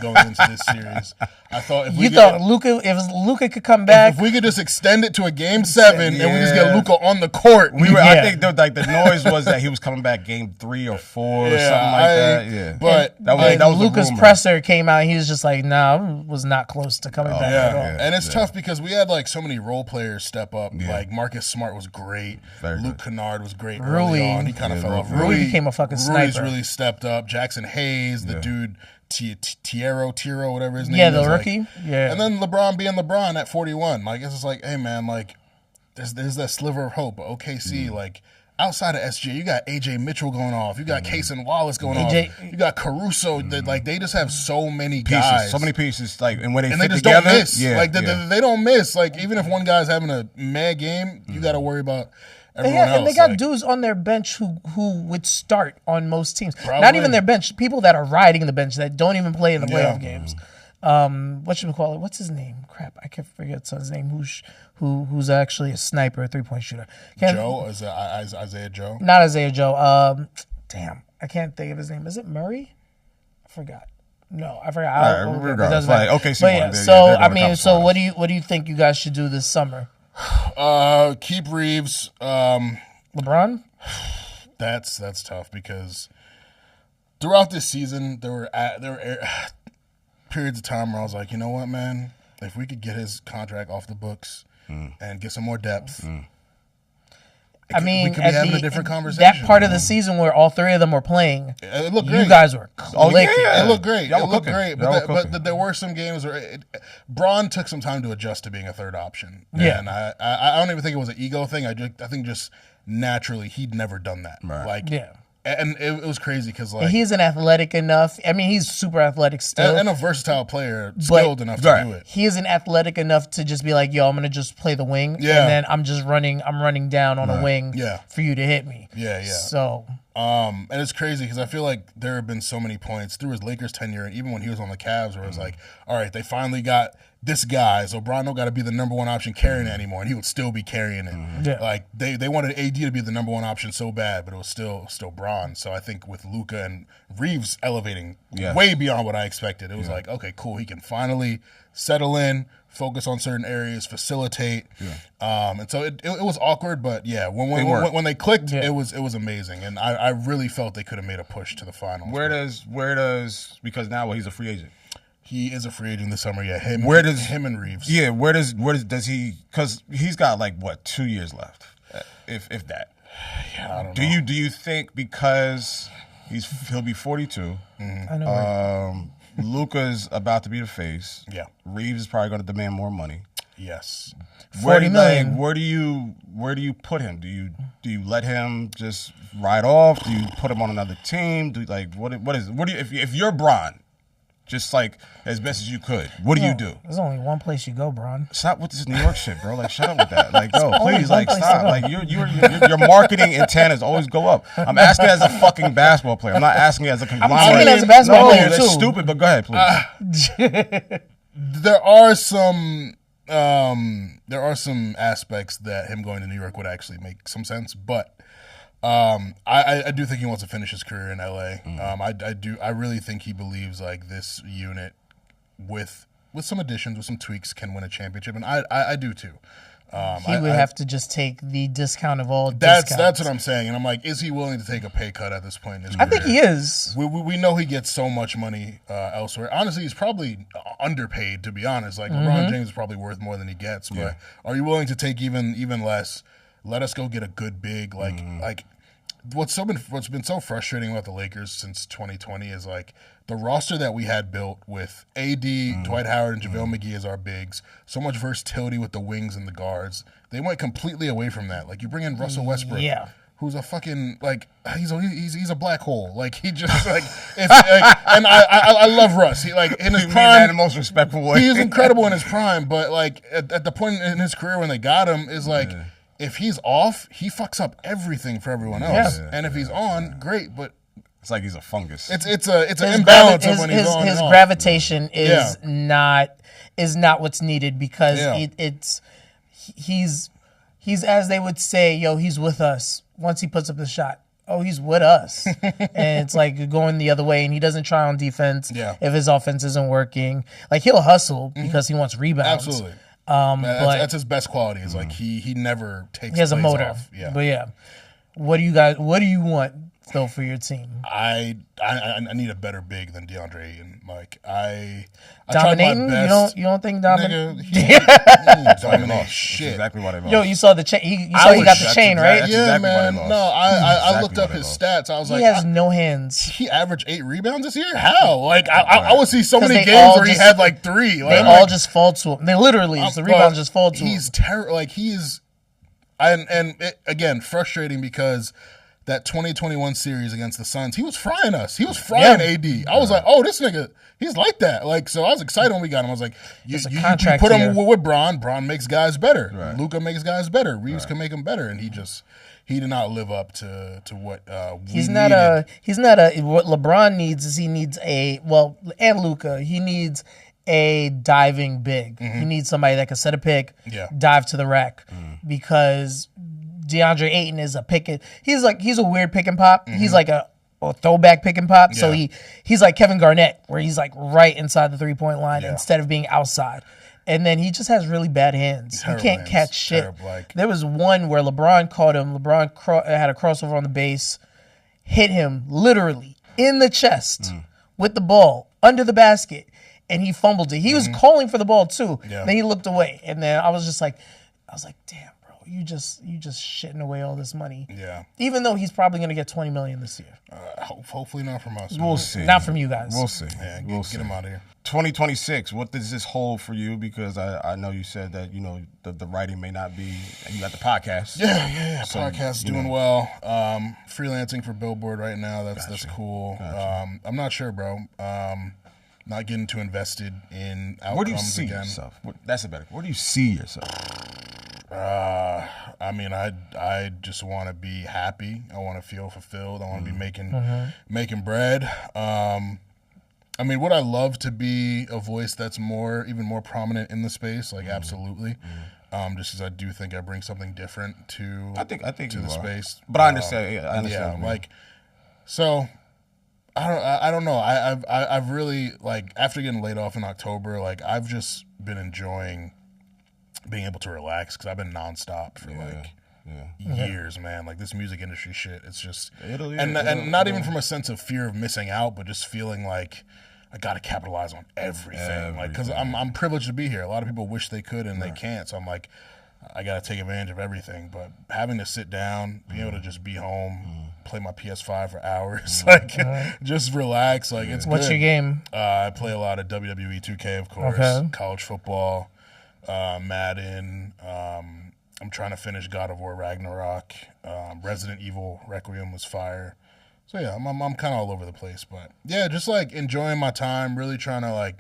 going into this series. I thought if we Luka could come back, if we could just extend it to a game 7 and we just get Luka on the court. I think the noise was that he was coming back game 3 or 4 or something like that. Yeah, but that was Luka's presser came out. He was just like, "Nah, I was not close to coming back at all." And it's tough because we had like so many role players step up. Like Marcus Smart was great. Luke Kennard was great early on. He kind of fell off. Rui became a fucking sniper. Rui's really stepped up. Jackson Hayes, the dude. Tiro, whatever his name is. Yeah, the rookie. Like, and then LeBron being LeBron at 41. Like, it's just like, hey, man, like, there's that sliver of hope. But OKC, like, outside of SGA, you got AJ Mitchell going off. You got Kaysen Wallace going off. You got Caruso. Like, they just have so many guys. So many pieces. Like, and when they fit together, don't miss. They don't miss. Like, even if one guy's having a mad game, you got to worry about everyone else. And they got dudes on their bench who would start on most teams. Probably. Not even their bench. People that are riding the bench that don't even play in the playoff games. Whatchamacallit? What's his name? Crap, I can't forget his name. Who's actually a sniper, a 3-point shooter? Joe? Is that Isaiah Joe? Not Isaiah Joe. Damn, I can't think of his name. Is it Murray? I forgot. No, I forgot. Regardless, okay. So what do you think you guys should do this summer? Keep Reeves. LeBron? That's tough because throughout this season there were periods of time where I was like, you know what, man, if we could get his contract off the books and get some more depth. I mean, we could be having a different conversation. That part of the season where all 3 of them were playing, it looked great. You guys were clicking. It looked great. But there were some games where Braun took some time to adjust to being a third option. Yeah. And I don't even think it was an ego thing. I think just naturally he'd never done that. Right. And it was crazy because like he's an athletic enough. I mean, he's super athletic still, and a versatile player, skilled enough to do it. He isn't athletic enough to just be like, "Yo, I'm gonna just play the wing, and then I'm running down on a wing, for you to hit me." So, and it's crazy because I feel like there have been so many points through his Lakers tenure, and even when he was on the Cavs, where it was like, all right, they finally got this guy, so Bron don't got to be the number one option carrying it anymore, and he would still be carrying it. Like they wanted AD to be the number one option so bad, but it was still Bron. So I think with Luka and Reeves elevating way beyond what I expected, it was like, okay, cool, he can finally settle in, focus on certain areas, facilitate. And so it was awkward, but when they clicked, it was amazing, and I really felt they could have made a push to the finals. Where does because now he's a free agent. He is a free agent this summer. Yeah, him and Reeves. Yeah, where does he? Because he's got like 2 years left, if that. Yeah, I don't know. Do you think because he'll be 42? I know. Luka's about to be the face. Yeah. Reeves is probably going to demand more money. Yes. $40 million. Where do you put him? Do you let him just ride off? Do you put him on another team? If you're Bron? Just like as best as you could. What do you do? There's only one place you go, Bron. Stop with this New York shit, bro. Like, shut up with that. Like, yo, please, like, stop. Like, your marketing antennas always go up. I'm asking as a fucking basketball player. I'm not asking as a conglomerate. I'm asking as a basketball player too. That's stupid. But go ahead, please. There are some aspects that him going to New York would actually make some sense, but. I do think he wants to finish his career in LA. I really think he believes like this unit with some additions, with some tweaks, can win a championship, and I do too. He would have to just take the discount of all discounts. That's what I'm saying, and I'm like, is he willing to take a pay cut at this point in his career? I think he is. We know he gets so much money elsewhere. Honestly, he's probably underpaid, to be honest. Like LeBron James is probably worth more than he gets. But are you willing to take even less? Let us go get a good big like. What's been so frustrating about the Lakers since 2020 is like the roster that we had built with AD, Dwight Howard, and JaVale McGee as our bigs. So much versatility with the wings and the guards. They went completely away from that. Like you bring in Russell Westbrook, who's a fucking like he's a black hole. Like he just like and I love Russ. He like in his prime, in the most respectful way. He is incredible in his prime, but like at the point in his career when they got him is like. If he's off, he fucks up everything for everyone else. And if he's on, great, but it's like he's a fungus. It's an imbalance of when he's on. His gravitation is not what's needed because he's, as they would say, yo, he's with us once he puts up the shot. Oh, he's with us. And it's like going the other way, and he doesn't try on defense if his offense isn't working. Like, he'll hustle because he wants rebounds. Absolutely. But that's his best quality. Is like he never takes. He has a plays motor. off. Yeah. But yeah, what do you want though for your team? I need a better big than DeAndre Ayton. Like I Dominating? tried my best. You don't think dominating? Nigga, he dominate shit. Exactly why they lost. Yo, you saw the chain. You saw he got the chain, right? That's Yeah, exactly why they man. lost. No, I Exactly looked up why they his lost. stats. I was He like, has no hands. he averaged 8 rebounds this year. How? Like I would see so 'Cause many they games all where he just- had like 3. Like, They I'm all like, just fall to him. They literally, the but rebounds just fall to him. He's terrible. Like he's, and it, again, frustrating because that 2021 series against the Suns, he was frying us. He was frying AD. I was like, oh, this nigga, he's like that. Like, so I was excited when we got him. I was like, you contract put him year. with Bron. Bron makes guys better. Right. Luka makes guys better. Reeves can make him better, and he did not live up to what He's we not needed. what LeBron needs is and Luka, he needs a diving big. He needs somebody that can set a pick, dive to the rack, because DeAndre Ayton is a pick and he's a weird pick and pop. He's like a throwback pick and pop. So he's like Kevin Garnett, where he's like right inside the 3-point line instead of being outside. And then he just has really bad hands. He can't catch shit. There was one where LeBron caught him. LeBron had a crossover on the base, hit him literally in the chest with the ball under the basket, and he fumbled it. He was calling for the ball too. Then he looked away, and then I was like, damn, bro, you just shitting away all this money. Yeah. Even though he's probably gonna get $20 million this year. Hopefully not from us. We'll see. Not from you guys. We'll see. Yeah, We'll get him out of here. 2026, what does this hold for you? Because I know you said that, the writing may not be, and you got the podcast. Yeah. So, Podcast's doing well. Freelancing for Billboard right now. That's cool. I'm not sure, bro. Not getting too invested in outcomes Where do you see again. yourself? That's a better. Where do you see yourself? I mean, I just want to be happy. I want to feel fulfilled. I want to be making bread. I mean, would I love to be a voice that's even more prominent in the space? Like, absolutely. Just because I do think I bring something different to I think to the space. But I understand. I understand. Yeah, like, so I don't know. I've really, like, after getting laid off in October, like, I've just been enjoying being able to relax because I've been nonstop for years, man. Like, this music industry shit, it's just and not even from a sense of fear of missing out, but just feeling like I got to capitalize on everything. Like, because I'm privileged to be here. A lot of people wish they could and they can't. So I'm like, I got to take advantage of everything. But having to sit down, being able to just be home, play my PS5 for hours, like just relax. Like, it's What's good. your game? I play a lot of WWE 2K, of course, college football, Madden. I'm trying to finish God of War Ragnarok. Resident Evil Requiem was fire. So yeah, I'm kind of all over the place, but yeah, just like enjoying my time, really trying to like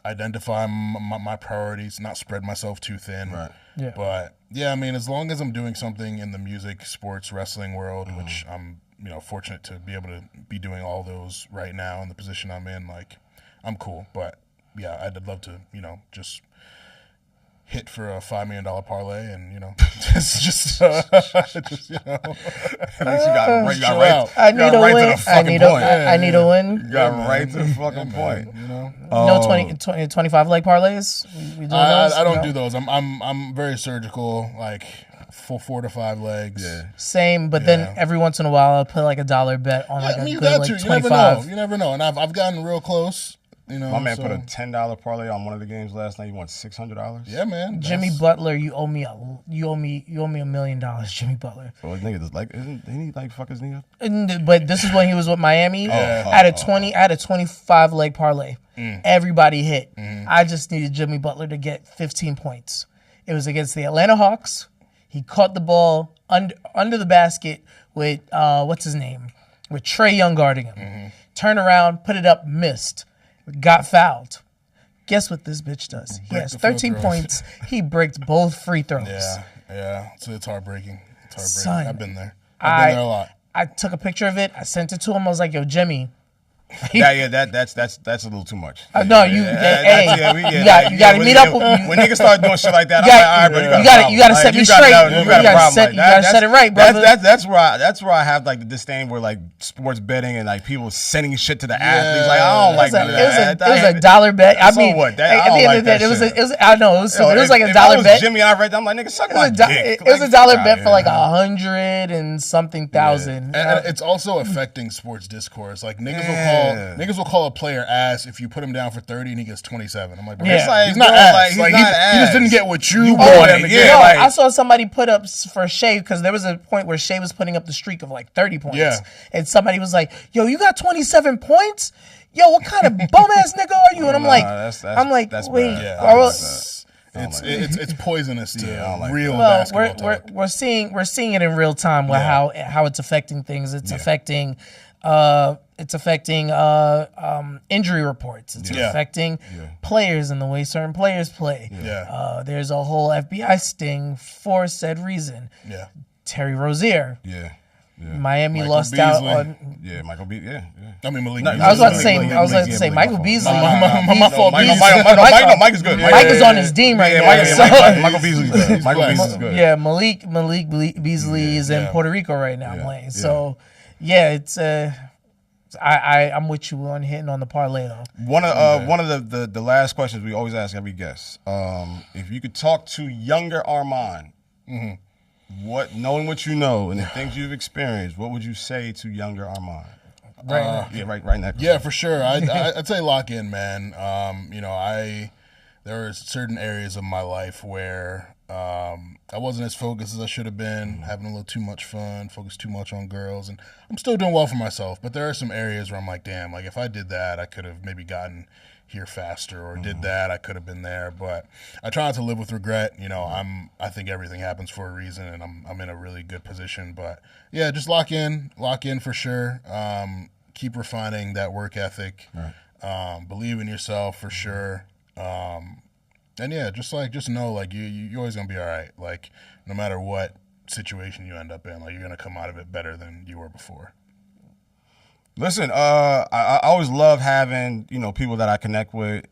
identify my priorities, not spread myself too thin. Right. Yeah. But yeah, I mean, as long as I'm doing something in the music, sports, wrestling world, which I'm fortunate to be able to be doing all those right now in the position I'm in, like I'm cool. But yeah, I'd love to just hit for a $5 million parlay and just At least you got right. I need a win. I need a win. You got right to the fucking point. No 25 leg parlays. We doing those? I don't do those. I'm very surgical, like 4 to 5 legs. Yeah. Same, but then every once in a while I'll put like a dollar bet on like a you good got to. like You 25. never know. And I've gotten real close. My man so. put a $10 parlay on one of the games last night. He won $600. Yeah, man. Jimmy Butler, you owe me $1 million, Jimmy Butler. Well, nigga, didn't he like fuck his knee up? But this is when he was with Miami. I had a 25 leg parlay. Everybody hit. I just needed Jimmy Butler to get 15 points. It was against the Atlanta Hawks. He caught the ball under the basket with what's his name? With Trae Young guarding him. Turned around, put it up, missed. Got fouled. Guess what this bitch does? He has 13 points. He bricked both free throws. Yeah. So it's heartbreaking. Son, I've been there. I've been there a lot. I took a picture of it. I sent it to him. I was like, yo, Jimmy, That's a little too much. No, you got to meet up. When niggas start doing shit like that, I'm like, all right, bro, you got to set me straight. You got to set it right, brother. That's where I have like the disdain where like sports betting and like people sending shit to the athletes. Like I don't like that. It was a dollar bet. I mean, what? At the end of the day, it was. I know it was like a dollar bet. Jimmy, I read that. I'm like, nigga, suck my dick. It was a dollar bet for like 100 and something thousand. And it's also affecting sports discourse. Like niggas will call a player ass if you put him down for 30 and he gets 27. I'm like, bro, he's not ass. Like, he just didn't get what you wanted. I saw somebody put up for Shea because there was a point where Shea was putting up the streak of like 30 points. Yeah. And somebody was like, yo, you got 27 points? Yo, what kind of bum ass nigga are you? And I'm like, wait. It's poisonous to real basketball talk. We're seeing it in real time with how it's affecting things. It's affecting injury reports. It's affecting players and the way certain players play. There's a whole FBI sting for said reason. Terry Rozier. Miami Michael lost Beasley. out on. Michael Beasley. I mean, Malik. I was about to say Michael Beasley. My fault. Mike is good. Mike is on his team right now. Michael Beasley's good. Michael Beasley's good. Yeah, Malik Beasley is in Puerto Rico right now playing. So it's I'm with you on hitting on the parlay though. One of the last questions we always ask every guest. If you could talk to younger Armand. Knowing what you know and the things you've experienced, what would you say to younger Armand? Right now. Yeah, for sure. I'd say lock in, man. There are certain areas of my life where I wasn't as focused as I should have been, having a little too much fun, focused too much on girls, and I'm still doing well for myself. But there are some areas where I'm like, damn, like if I did that, I could have maybe gotten here faster, or did that, I could have been there. But I try not to live with regret. I think everything happens for a reason, and I'm in a really good position. But yeah, just lock in for sure. Keep refining that work ethic. Right. Believe in yourself for sure. And yeah, just know like you're always gonna be all right. Like no matter what situation you end up in, like you're gonna come out of it better than you were before. Listen, I always love having people that I connect with,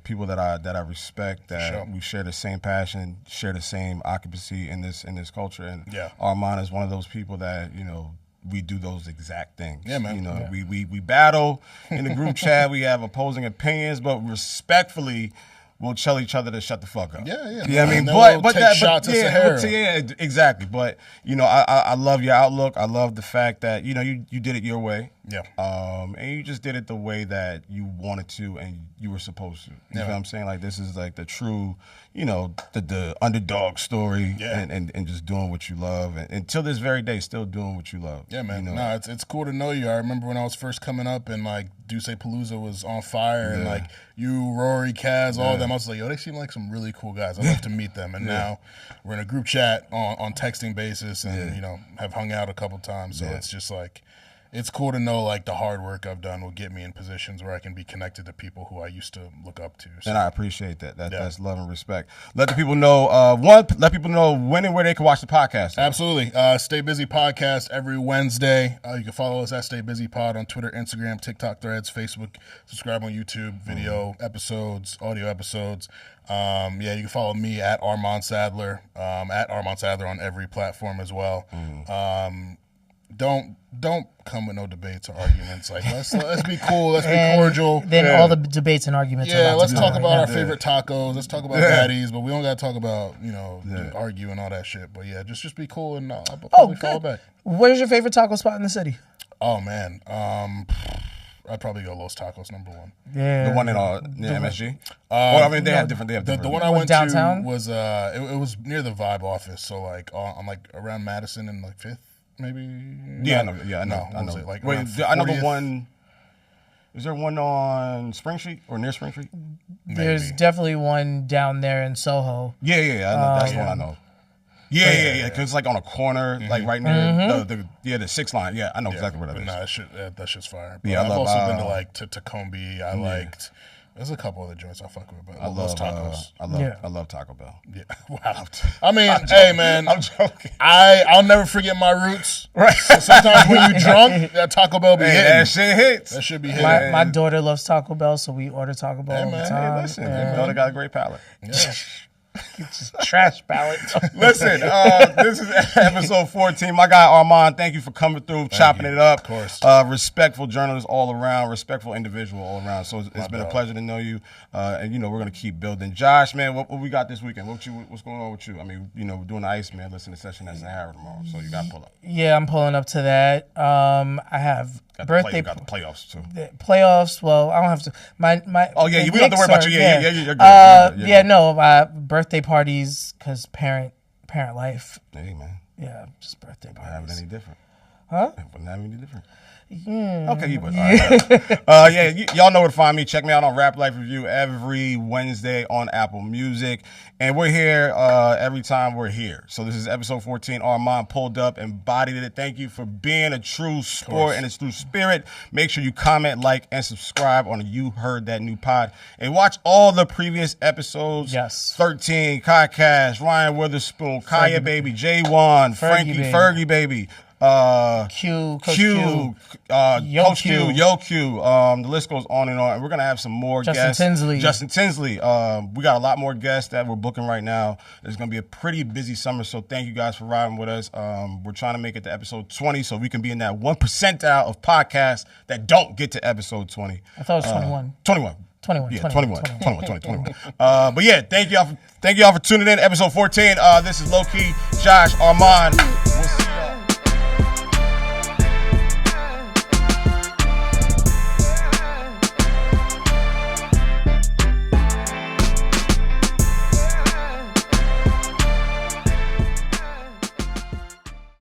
people that I respect, that we share the same passion, share the same occupancy in this culture. And Armand is one of those people that we do those exact things. Yeah, man. We battle in the group chat. We have opposing opinions, but respectfully, we'll tell each other to shut the fuck up. Yeah. Yeah, I mean, exactly. But I love your outlook. I love the fact that you did it your way. Yeah. And you just did it the way that you wanted to and you were supposed to. You know what I'm saying? Like this is like the true, the underdog story and just doing what you love and until this very day still doing what you love. Yeah, man. No, it's cool to know you. I remember when I was first coming up and like Duce Palooza was on fire and like you, Rory, Kaz, all of them. I was like, yo, they seem like some really cool guys. I'd love to meet them. And now we're in a group chat on texting basis and have hung out a couple times. So it's just like it's cool to know like the hard work I've done will get me in positions where I can be connected to people who I used to look up to. So. And I appreciate that. That's love and respect. Let the people know let people know when and where they can watch the podcast. Absolutely. Stay Busy Podcast every Wednesday. You can follow us at Stay Busy Pod on Twitter, Instagram, TikTok, Threads, Facebook. Subscribe on YouTube, video episodes, audio episodes. You can follow me at Armand Saddler, at Armand Saddler on every platform as well. Don't come with no debates or arguments. Like let's be cool. Let's be cordial. Then all the debates and arguments. Yeah, let's talk about our favorite tacos. Let's talk about baddies, but we don't got to talk about argue and all that shit. But yeah, just be cool and I'll probably follow back. Where's your favorite taco spot in the city? Oh man, I'd probably go Los Tacos #1. Yeah, the one in MSG. Well, I mean they have different. The one I went downtown to was it was near the Vibe office, so like on like around Madison and like 5th. Maybe. I know. Like wait, I know the one. Is there one on Spring Street or near Spring Street? There's definitely one down there in Soho. Yeah. I know. That's the one I know. Yeah. Because it's like on a corner, like right near the 6 line. Yeah, I know exactly where that is. Nah, that shit's fire. But I've also been to like to Tacombe. I liked There's a couple other joints I fuck with, but I love tacos. I love Taco Bell. Yeah, wow. I mean, hey man, I'm joking. I'll never forget my roots. Right. So sometimes when you drunk, that Taco Bell be hitting. That shit hits. That should be hitting. My daughter loves Taco Bell, so we order Taco Bell all the time. Hey, listen, your daughter got a great palate. Yeah. Trash palate. Listen, this is episode 14. My guy Armand, thank you for coming through, chopping it up. Of course. Respectful journalist all around, respectful individual all around. So it's been a pleasure to know you. And we're gonna keep building. Josh, man, what we got this weekend? What's going on with you? I mean, we're doing the Iceman listening session at Sahara tomorrow, so you got to pull up. Yeah, I'm pulling up to that. I have birthday got the playoffs too. Playoffs. Well, I don't have to. Oh yeah, we don't have to worry about you. Yeah, you're good. No, birthday parties because parent life. Hey man. Yeah, just birthday parties. Having any different? Huh? Wouldn't have any different. Yeah. Okay, you would. All right. Y'all know where to find me. Check me out on Rap Life Review every Wednesday on Apple Music. And we're here every time we're here. So this is episode 14. Armand pulled up, embodied it. Thank you for being a true sport and a true spirit. Make sure you comment, like, and subscribe on the You Heard That New Pod. And watch all the previous episodes. Yes. 13, Kai Cash, Ryan Witherspoon, Kaya Baby, J1, Frankie, Fergie Baby. Coach Q, Yo Q. The list goes on and on. And we're gonna have some more guests. Justin Tinsley. We got a lot more guests that we're booking right now. It's gonna be a pretty busy summer, so thank you guys for riding with us. We're trying to make it to episode 20, so we can be in that 1% of podcasts that don't get to episode 20. I thought it was 21. 21. 21. Yeah, 21. 21. But yeah, thank y'all for tuning in. Episode 14. This is LowKey, Josh, Armand.